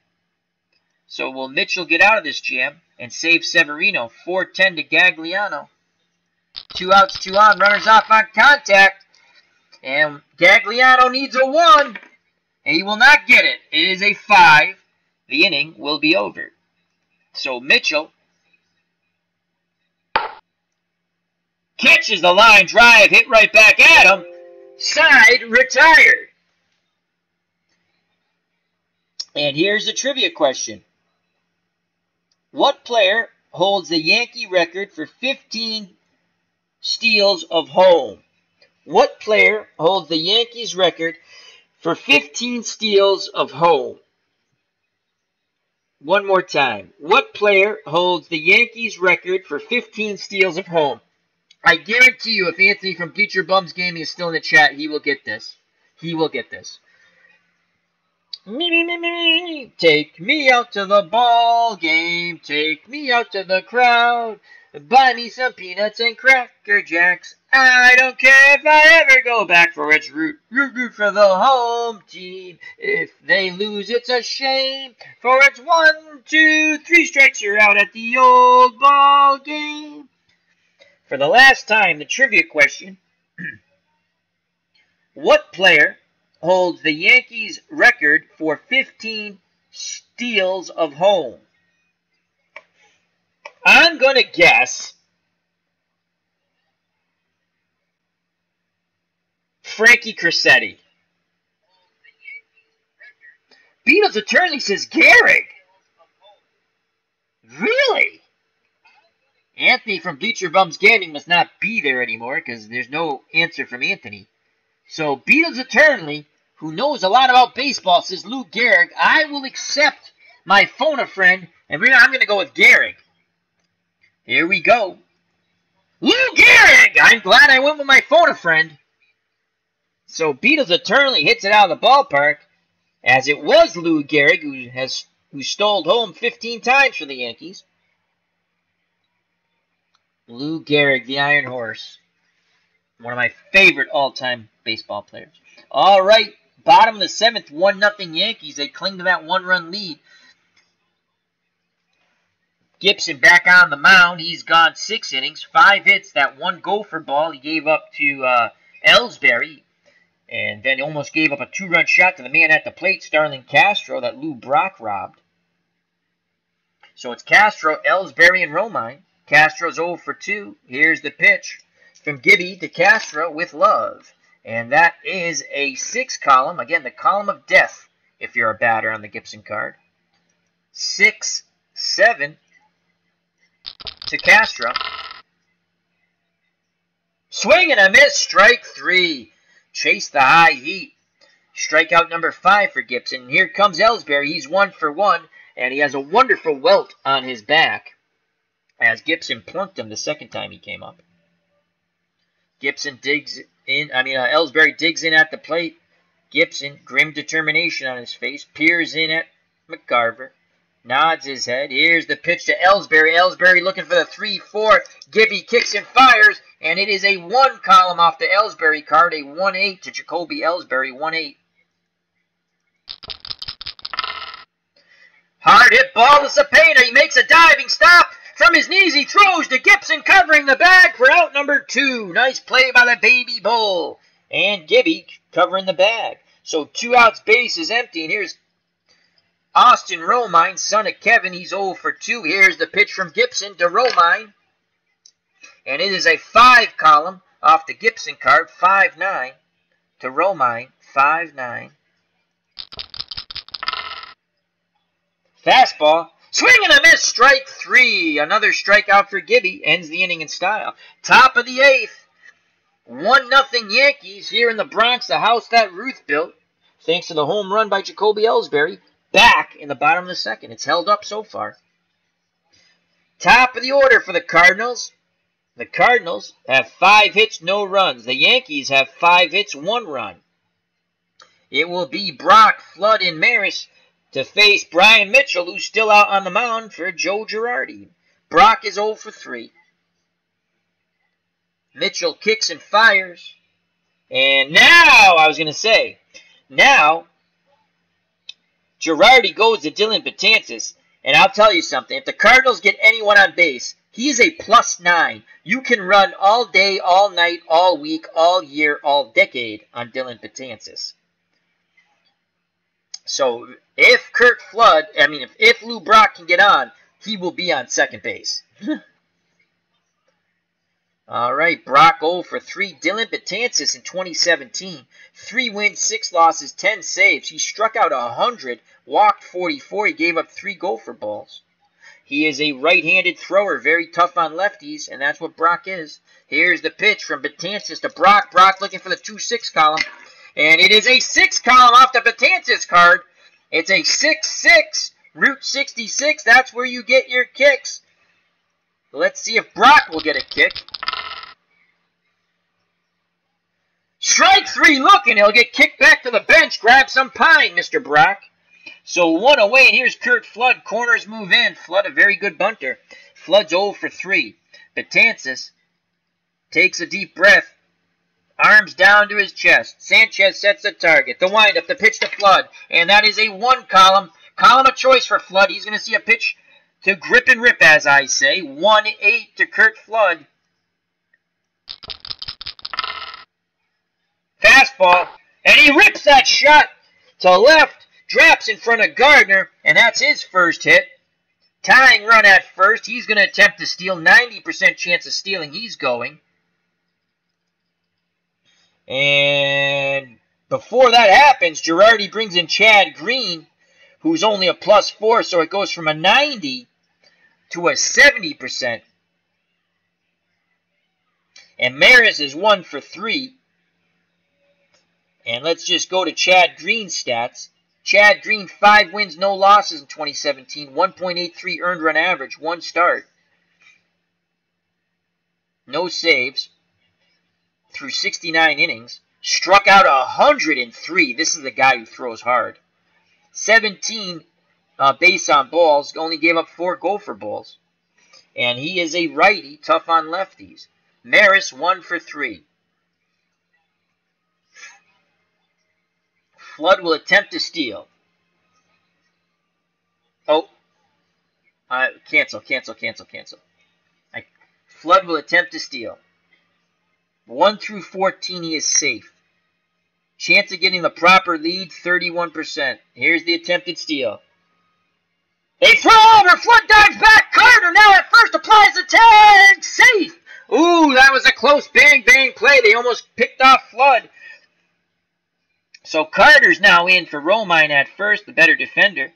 So will Mitchell get out of this jam and save Severino? 4-10 to Gagliano. 2 outs, 2 on. Runners off on contact. And Gagliano needs a 1. And he will not get it. It is a 5. The inning will be over. So Mitchell catches the line drive, hit right back at him. Side retired. And here's the trivia question. What player holds the Yankee record for 15 steals of home? What player holds the Yankees record for 15 steals of home? One more time. What player holds the Yankees record for 15 steals of home? I guarantee you, if Anthony from Bleacher Bums Gaming is still in the chat, he will get this. He will get this. Me. Take me out to the ball game. Take me out to the crowd. Buy me some peanuts and Cracker Jacks. I don't care if I ever go back, for it's root for the home team. If they lose, it's a shame, for it's 1, 2, 3 strikes, you're out at the old ball game. For the last time, the trivia question. What player holds the Yankees record for 15 steals of home? I'm going to guess Frankie Cressetti. Beatles Attorney says Gehrig. Really? Anthony from Bleacher Bums Gaming must not be there anymore because there's no answer from Anthony. So Beatles Attorney, who knows a lot about baseball, says Lou Gehrig. I will accept my phone a friend, and I'm going to go with Gehrig. Here we go. Lou Gehrig! I'm glad I went with my phone-a-friend. So Beatles Eternally hits it out of the ballpark, as it was Lou Gehrig who stole home 15 times for the Yankees. Lou Gehrig, the Iron Horse. One of my favorite all-time baseball players. All right, bottom of the 7th, 1-0 Yankees. They cling to that one-run lead. Gibson back on the mound. He's gone 6 innings, 5 hits. That one gopher ball he gave up to Ellsbury. And then he almost gave up a 2-run shot to the man at the plate, Starlin Castro, that Lou Brock robbed. So it's Castro, Ellsbury, and Romine. Castro's 0 for 2. Here's the pitch from Gibby to Castro with love. And that is a 6 column. Again, the column of death if you're a batter on the Gibson card. 6-7 to Castro. Swing and a miss. Strike 3. Chase the high heat. Strikeout number 5 for Gibson. And here comes Ellsbury. He's 1 for 1. And he has a wonderful welt on his back as Gibson plunked him the second time he came up. Gibson digs in. Ellsbury digs in at the plate. Gibson, grim determination on his face, peers in at McCarver. Nods his head. Here's the pitch to Ellsbury. Ellsbury looking for the 3-4. Gibby kicks and fires. And it is a 1 column off the Ellsbury card. A 1-8 to Jacoby Ellsbury. 1-8. Hard hit ball to Cepeda. He makes a diving stop. From his knees he throws to Gibson covering the bag for out number 2. Nice play by the baby bull. And Gibby covering the bag. So 2 outs, base is empty. And here's Austin Romine, son of Kevin. He's 0 for 2. Here's the pitch from Gibson to Romine. And it is a 5 column off the Gibson card. 5-9 to Romine. 5-9. Fastball. Swing and a miss. Strike 3. Another strikeout for Gibby. Ends the inning in style. Top of the 8th. 1-0 Yankees here in the Bronx. The house that Ruth built. Thanks to the home run by Jacoby Ellsbury. Back in the bottom of the 2nd. It's held up so far. Top of the order for the Cardinals. The Cardinals have 5 hits, no runs. The Yankees have 5 hits, 1 run. It will be Brock, Flood, and Maris to face Brian Mitchell, who's still out on the mound for Joe Girardi. Brock is 0 for 3. Mitchell kicks and fires. And now, now, Girardi goes to Dylan Betances. And I'll tell you something. If the Cardinals get anyone on base, he is a +9. You can run all day, all night, all week, all year, all decade on Dylan Betances. So if if Lou Brock can get on, he will be on second base. All right, Brock 0 for 3. Dylan Betances in 2017. 3 wins, 6 losses, 10 saves. He struck out 100, walked 44. He gave up 3 gopher balls. He is a right-handed thrower, very tough on lefties, and that's what Brock is. Here's the pitch from Betances to Brock. Brock looking for the 2-6 column. And it is a 6 column off the Betances card. It's a 6-6, Route 66. That's where you get your kicks. Let's see if Brock will get a kick. Strike 3 looking. He'll get kicked back to the bench. Grab some pine, Mr. Brock. So 1 away, and here's Curt Flood. Corners move in. Flood, a very good bunter. Flood's 0 for 3. Betances takes a deep breath. Arms down to his chest. Sanchez sets the target. The windup, the pitch to Flood. And that is a 1 column. Column of choice for Flood. He's going to see a pitch to grip and rip, as I say. 1-8 to Curt Flood. Fastball. And he rips that shot to left. Drops in front of Gardner. And that's his first hit. Tying run at first. He's going to attempt to steal. 90% chance of stealing. He's going. And before that happens, Girardi brings in Chad Green, who's only a +4, so it goes from a 90 to a 70%. And Maris is 1 for 3. And let's just go to Chad Green's stats. Chad Green, 5 wins, no losses in 2017, 1.83 earned run average, 1 start. no saves through 69 innings. Struck out 103. This is the guy who throws hard. 17 base on balls. Only gave up 4 gopher balls. And he is a righty, tough on lefties. Maris, 1 for 3. Flood will attempt to steal. Oh. Cancel. Flood will attempt to steal. 1 through 14, he is safe. Chance of getting the proper lead, 31%. Here's the attempted steal. They throw over. Flood dives back. Carter now at first applies the tag. Safe. Ooh, that was a close bang play. They almost picked off Flood. So Carter's now in for Romine at first, the better defender.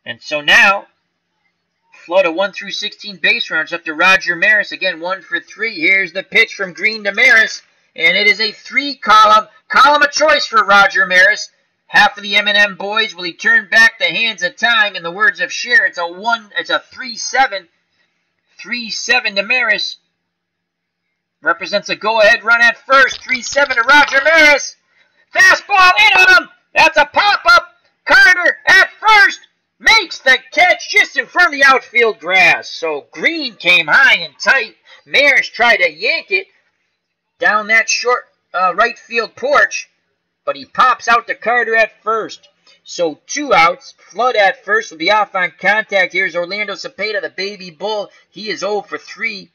And so now, Flood a 1 through 16 base runners up to Roger Maris. Again, 1 for 3. Here's the pitch from Green to Maris. And it is a 3-column. Column of choice for Roger Maris. Half of the M&M boys, will he turn back the hands of time? In the words of Cher, it's a 3-7. 3-7 to Maris. Represents a go-ahead run at first. 3-7 to Roger Maris. Fastball in on him. That's a pop-up. Carter at first. Makes the catch just in front of the outfield grass. So Green came high and tight. Maris tried to yank it down that short right field porch. But he pops out to Carter at first. So 2 outs. Flood at first will be off on contact. Here's Orlando Cepeda, the baby bull. He is 0 for 3.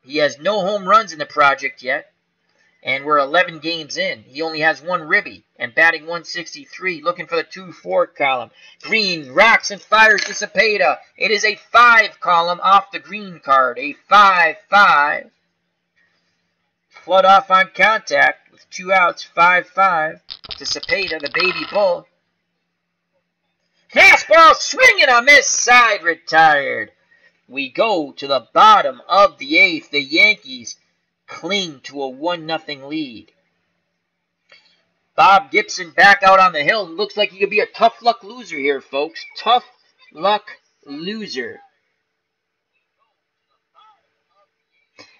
He has no home runs in the project yet. And we're 11 games in. He only has 1 ribby and batting 163. Looking for the 2-4 column. Green rocks and fires to Cepeda. It is a 5 column off the Green card. A 5-5. Flood off on contact with 2 outs. 5-5 to Cepeda, the baby bull. Fastball swing and a miss. Side retired. We go to the bottom of the 8th. The Yankees cling to a 1-0 lead. Bob Gibson back out on the hill. Looks like he could be a tough luck loser here, folks. Tough luck loser.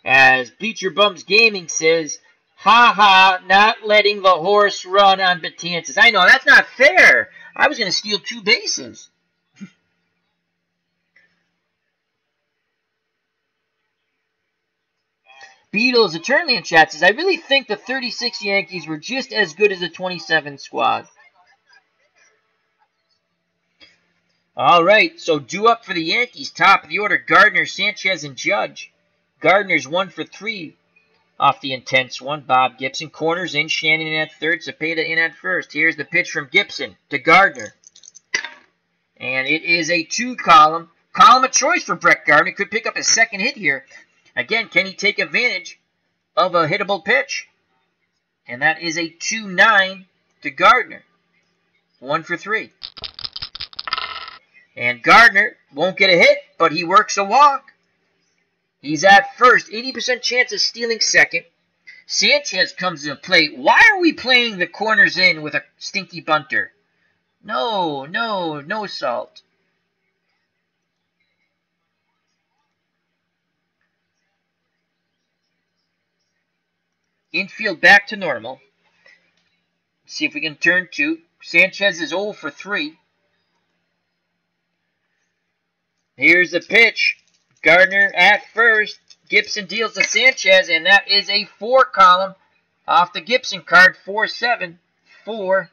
As Bleacher Bums Gaming says, ha ha, not letting the horse run on Betances. I know, that's not fair. I was going to steal 2 bases. Beatles eternally in chat says, I really think the 36 Yankees were just as good as the 27 squad. All right, so due up for the Yankees. Top of the order, Gardner, Sanchez, and Judge. Gardner's 1 for 3 off the intense one. Bob Gibson. Corners in, Shannon in at third, Cepeda in at first. Here's the pitch from Gibson to Gardner. And it is a 2 column. Column of choice for Brett Gardner. Could pick up a second hit here. Again, can he take advantage of a hittable pitch? And that is a 2-9 to Gardner. 1 for 3. And Gardner won't get a hit, but he works a walk. He's at first. 80% chance of stealing second. Sanchez comes to the plate. Why are we playing the corners in with a stinky bunter? No salt. Infield back to normal. See if we can turn 2. Sanchez is 0 for 3. Here's the pitch. Gardner at first. Gibson deals to Sanchez, and that is a 4 column off the Gibson card. 4-7. 4-7.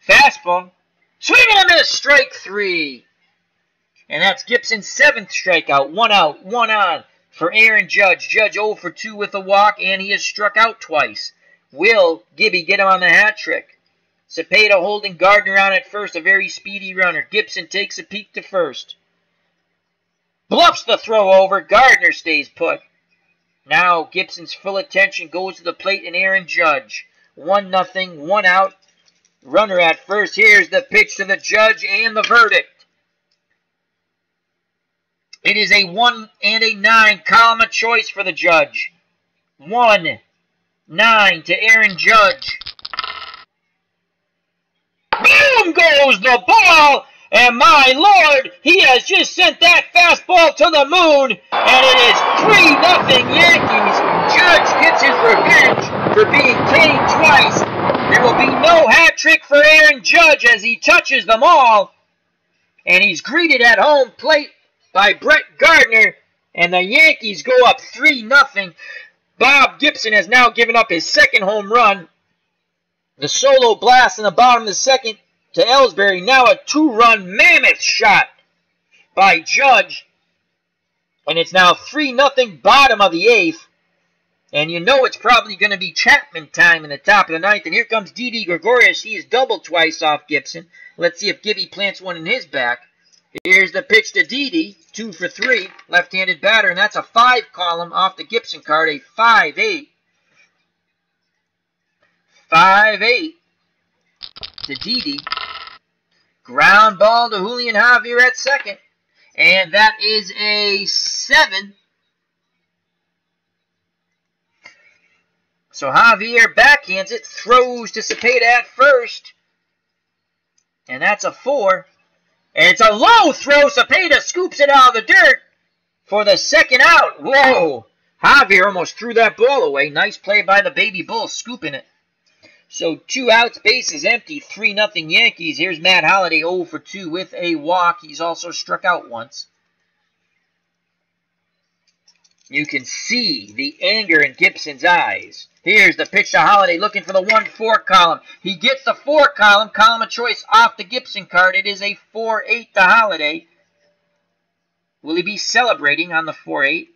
Fastball. Swing and a miss. Strike 3. And that's Gibson's 7th strikeout. 1 out, 1 on for Aaron Judge. Judge 0 for 2 with a walk, and he has struck out twice. Will Gibby get him on the hat trick? Cepeda holding Gardner on at first, a very speedy runner. Gibson takes a peek to first. Bluffs the throw over. Gardner stays put. Now Gibson's full attention goes to the plate and Aaron Judge. 1-0, 1 out. Runner at first. Here's the pitch to the Judge and the verdict. It is a 1 and a 9 column of choice for the Judge. 1-9 to Aaron Judge. Boom goes the ball! And my lord, he has just sent that fastball to the moon, and it is 3-0 Yankees. Judge gets his revenge for being caned twice. There will be no hat trick for Aaron Judge as he touches them all. And he's greeted at home plate by Brett Gardner, and the Yankees go up 3-0. Bob Gibson has now given up his second home run. The solo blast in the bottom of the second to Ellsbury. Now a 2-run mammoth shot by Judge. And it's now 3-0 bottom of the eighth. And you know it's probably going to be Chapman time in the top of the ninth. And here comes Didi Gregorius. He is doubled twice off Gibson. Let's see if Gibby plants one in his back. Here's the pitch to Didi. 2 for 3. Left-handed batter. And that's a 5 column off the Gibson card. A 5-8. 5-8 to Didi. Ground ball to Julian Javier at second. And that is a 7. So Javier backhands it, throws to Cepeda at first. And that's a 4. And it's a low throw. Cepeda scoops it out of the dirt for the second out. Whoa. Javier almost threw that ball away. Nice play by the baby bull, scooping it. So 2 outs, bases empty, 3-0 Yankees. Here's Matt Holliday 0 for 2 with a walk. He's also struck out once. You can see the anger in Gibson's eyes. Here's the pitch to Holliday looking for the 1-4 column. He gets the 4 column, column of choice off the Gibson card. It is a 4-8 to Holliday. Will he be celebrating on the 4-8?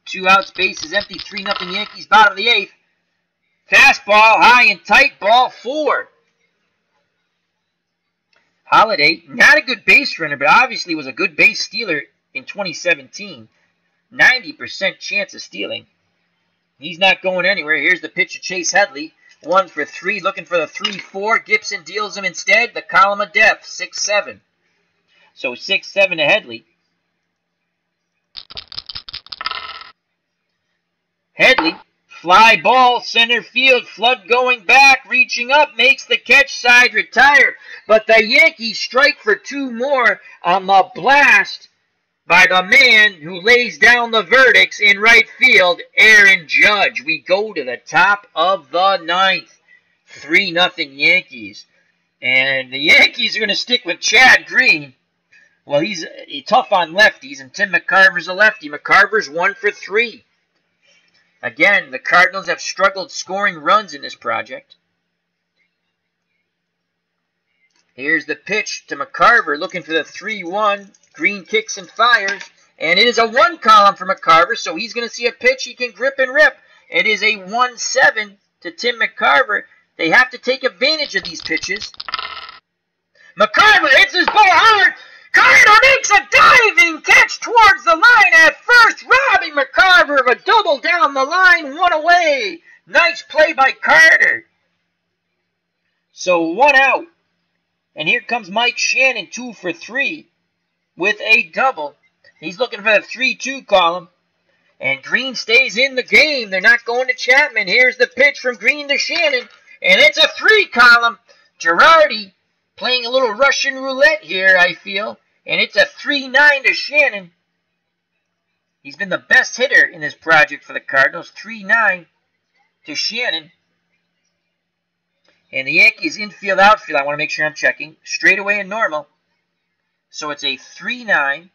2 outs, bases empty, 3-0 Yankees, bottom of the eighth. Fastball, high and tight, ball 4. Holliday, not a good base runner, but obviously was a good base stealer in 2017. 90% chance of stealing. He's not going anywhere. Here's the pitch to Chase Headley. 1 for 3, looking for the 3-4. Gibson deals him instead. The column of death, 6-7. So 6-7 to Headley. Headley. Fly ball, center field, Flood going back, reaching up, makes the catch, side retired. But the Yankees strike for 2 more on the blast by the man who lays down the verdicts in right field, Aaron Judge. We go to the top of the ninth. 3-0 Yankees. And the Yankees are going to stick with Chad Green. Well, he's tough on lefties, and Tim McCarver's a lefty. McCarver's 1 for 3. Again, the Cardinals have struggled scoring runs in this project. Here's the pitch to McCarver, looking for the 3-1. Green kicks and fires. And it is a 1 column for McCarver, so he's going to see a pitch he can grip and rip. It is a 1-7 to Tim McCarver. They have to take advantage of these pitches. McCarver hits his ball hard. Carter makes a diving catch towards the line at first, robbing McCarver of a double down the line, 1 away. Nice play by Carter. So 1 out. And here comes Mike Shannon, 2 for 3 with a double. He's looking for the 3-2 column. And Green stays in the game. They're not going to Chapman. Here's the pitch from Green to Shannon. And it's a 3 column. Girardi playing a little Russian roulette here, I feel. And it's a 3-9 to Shannon. He's been the best hitter in this project for the Cardinals. 3-9 to Shannon. And the Yankees infield, outfield, I want to make sure I'm checking. Straightaway and normal. So it's a 3-9.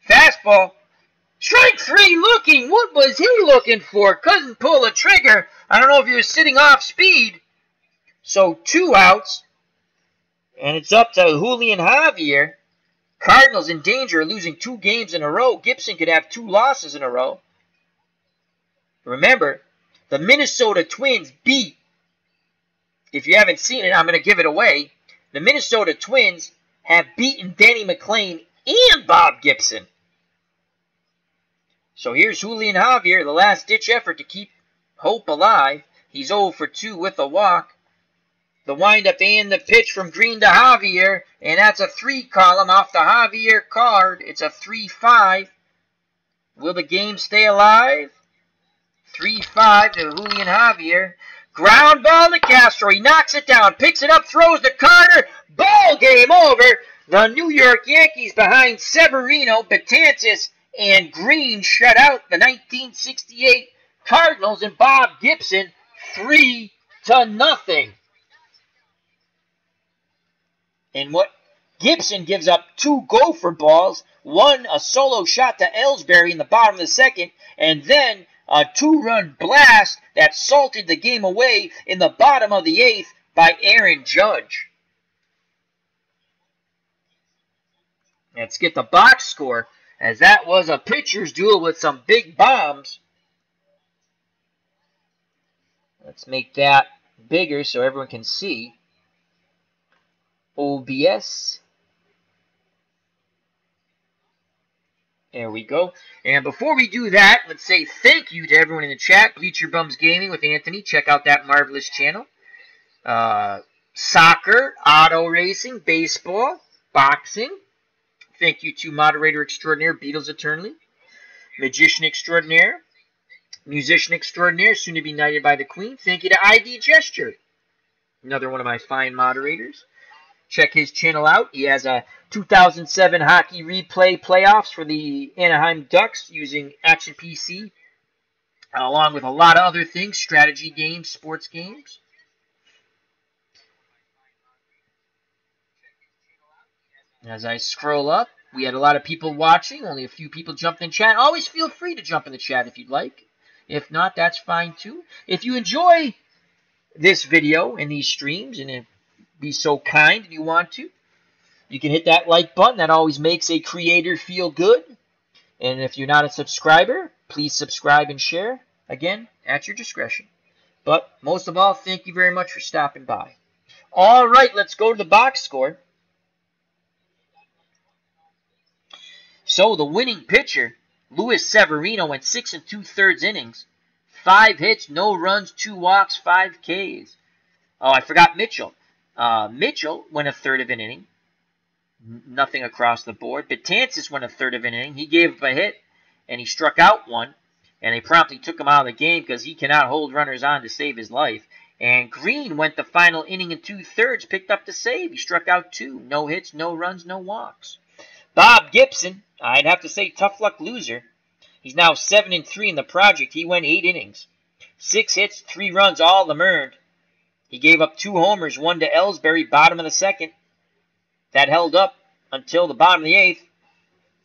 Fastball. Strike 3 looking. What was he looking for? Couldn't pull the trigger. I don't know if he was sitting off speed. So 2 outs. And it's up to Julian Javier. Cardinals in danger of losing 2 games in a row. Gibson could have 2 losses in a row. Remember, the Minnesota Twins beat, if you haven't seen it, I'm going to give it away. The Minnesota Twins have beaten Denny McLain and Bob Gibson. So here's Julian Javier, the last-ditch effort to keep hope alive. He's 0 for 2 with a walk. The windup and the pitch from Green to Javier, and that's a 3 column off the Javier card. It's a 3-5. Will the game stay alive? 3-5 to Julian Javier. Ground ball to Castro. He knocks it down, picks it up, throws to Carter. Ball game over. The New York Yankees behind Severino, Betances, and Green shut out the 1968 Cardinals and Bob Gibson 3-0. And what Gibson gives up 2 gopher balls, one a solo shot to Ellsbury in the bottom of the second, and then a 2-run blast that salted the game away in the bottom of the 8th by Aaron Judge. Let's get the box score, as that was a pitcher's duel with some big bombs. Let's make that bigger so everyone can see. OBS. There we go. And before we do that, let's say thank you to everyone in the chat. Bleacher Bums Gaming with Anthony. Check out that marvelous channel. Soccer, auto racing, baseball, boxing. Thank you to moderator extraordinaire, Beatles Eternally. Magician extraordinaire. Musician extraordinaire, soon to be knighted by the Queen. Thank you to ID Gesture. Another one of my fine moderators. Check his channel out. He has a 2007 hockey replay playoffs for the Anaheim Ducks using Action PC, along with a lot of other things, strategy games, sports games. As I scroll up, we had a lot of people watching. Only a few people jumped in chat. Always feel free to jump in the chat if you'd like. If not, that's fine too. If you enjoy this video and these streams, and be so kind and you want to, you can hit that like button. That always makes a creator feel good. And if you're not a subscriber, please subscribe and share. Again, at your discretion. But most of all, thank you very much for stopping by. All right, let's go to the box score. So the winning pitcher, Luis Severino, went 6 2/3 innings. 5 hits, no runs, 2 walks, 5 Ks. Oh, I forgot Mitchell. Mitchell went 1/3 of an inning. Nothing across the board. Betances went 1/3 of an inning. He gave up a hit, and he struck out 1. And they promptly took him out of the game because he cannot hold runners on to save his life. And Green went the final inning and 2/3, picked up the save. He struck out 2. No hits, no runs, no walks. Bob Gibson, I'd have to say tough luck loser. He's now 7-3 in the project. He went 8 innings. 6 hits, 3 runs, all of them earned. He gave up 2 homers, 1 to Ellsbury, bottom of the 2nd. That held up until the bottom of the 8th,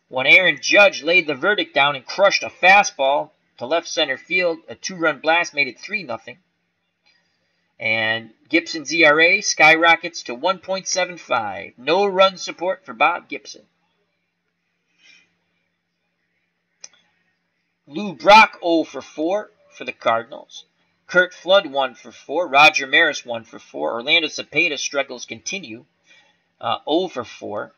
when Aaron Judge laid the verdict down and crushed a fastball to left center field. A 2-run blast made it 3-0. And Gibson's ERA skyrockets to 1.75. No run support for Bob Gibson. Lou Brock 0 for 4 for the Cardinals. Kurt Flood 1 for 4. Roger Maris 1 for 4. Orlando Cepeda struggles continue. 0 for 4.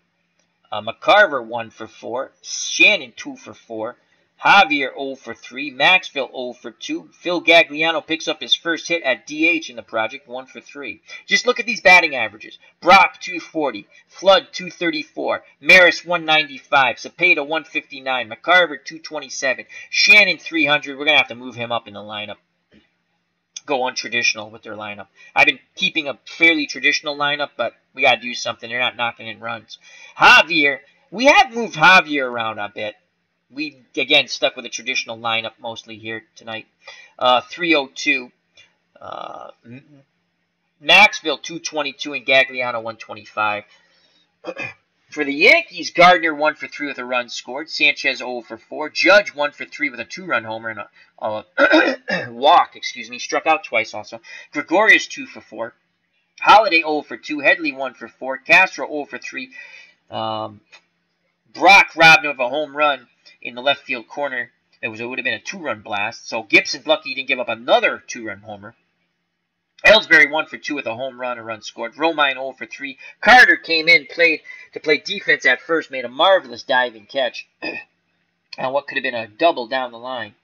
McCarver 1 for 4. Shannon 2 for 4. Javier 0 for 3. Maxville 0 for 2. Phil Gagliano picks up his first hit at DH in the project, 1 for 3. Just look at these batting averages. Brock 240. Flood 234. Maris 195. Cepeda 159. McCarver 227. Shannon 300. We're going to have to move him up in the lineup. Go untraditional with their lineup. I've been keeping a fairly traditional lineup, but we got to do something. They're not knocking in runs. Javier, we have moved Javier around a bit. We, again, stuck with a traditional lineup mostly here tonight. 302. Maxville 222 and Gagliano 125. For the Yankees, Gardner 1 for 3 with a run scored. Sanchez 0 for 4. Judge 1 for 3 with a 2-run homer and a walk. Struck out twice also. Gregorius 2 for 4. Holiday 0 for 2. Headley 1 for 4. Castro 0 for 3. Brock robbed him of a home run in the left field corner. It would have been a 2-run blast. So Gibson's lucky he didn't give up another 2-run homer. Ellsbury 1 for 2 with a home run, a run scored. Romine 0 for 3. Carter came in, played defense at first, made a marvelous diving catch on what could have been a double down the line.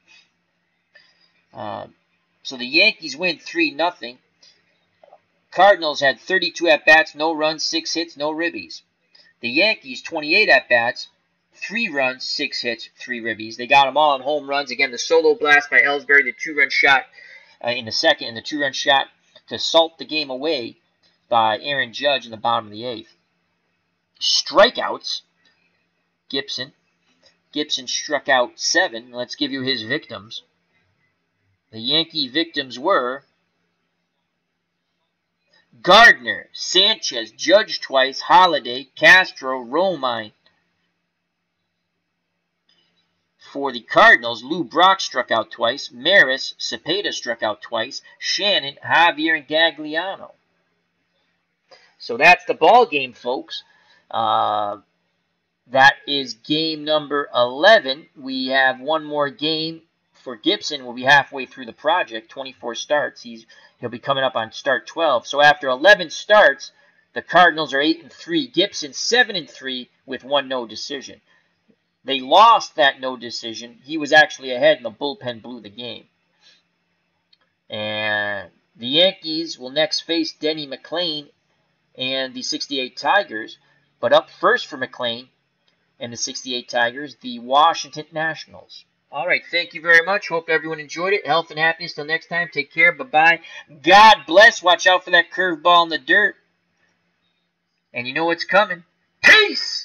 So the Yankees win 3-0. Cardinals had 32 at-bats, no runs, 6 hits, no ribbies. The Yankees, 28 at-bats, 3 runs, 6 hits, 3 ribbies. They got them all on home runs. Again, the solo blast by Ellsbury, the 2-run shot in the second, and the 2-run shot to salt the game away by Aaron Judge in the bottom of the 8th. Strikeouts. Gibson struck out 7. Let's give you his victims. The Yankee victims were Gardner, Sanchez, Judge twice, Holiday, Castro, Romine. For the Cardinals, Lou Brock struck out twice, Maris, Cepeda struck out twice, Shannon, Javier, and Gagliano. So that's the ball game, folks. That is game number 11. We have one more game for Gibson. We'll be halfway through the project, 24 starts. He'll be coming up on start 12. So after 11 starts, the Cardinals are 8-3. Gibson 7-3 with 1 no decision. They lost that no decision. He was actually ahead, and the bullpen blew the game. And the Yankees will next face Denny McLain and the 68 Tigers. But up first for McLain and the 68 Tigers, the Washington Nationals. All right, thank you very much. Hope everyone enjoyed it. Health and happiness till next time. Take care. Bye-bye. God bless. Watch out for that curveball in the dirt. And you know what's coming. Peace!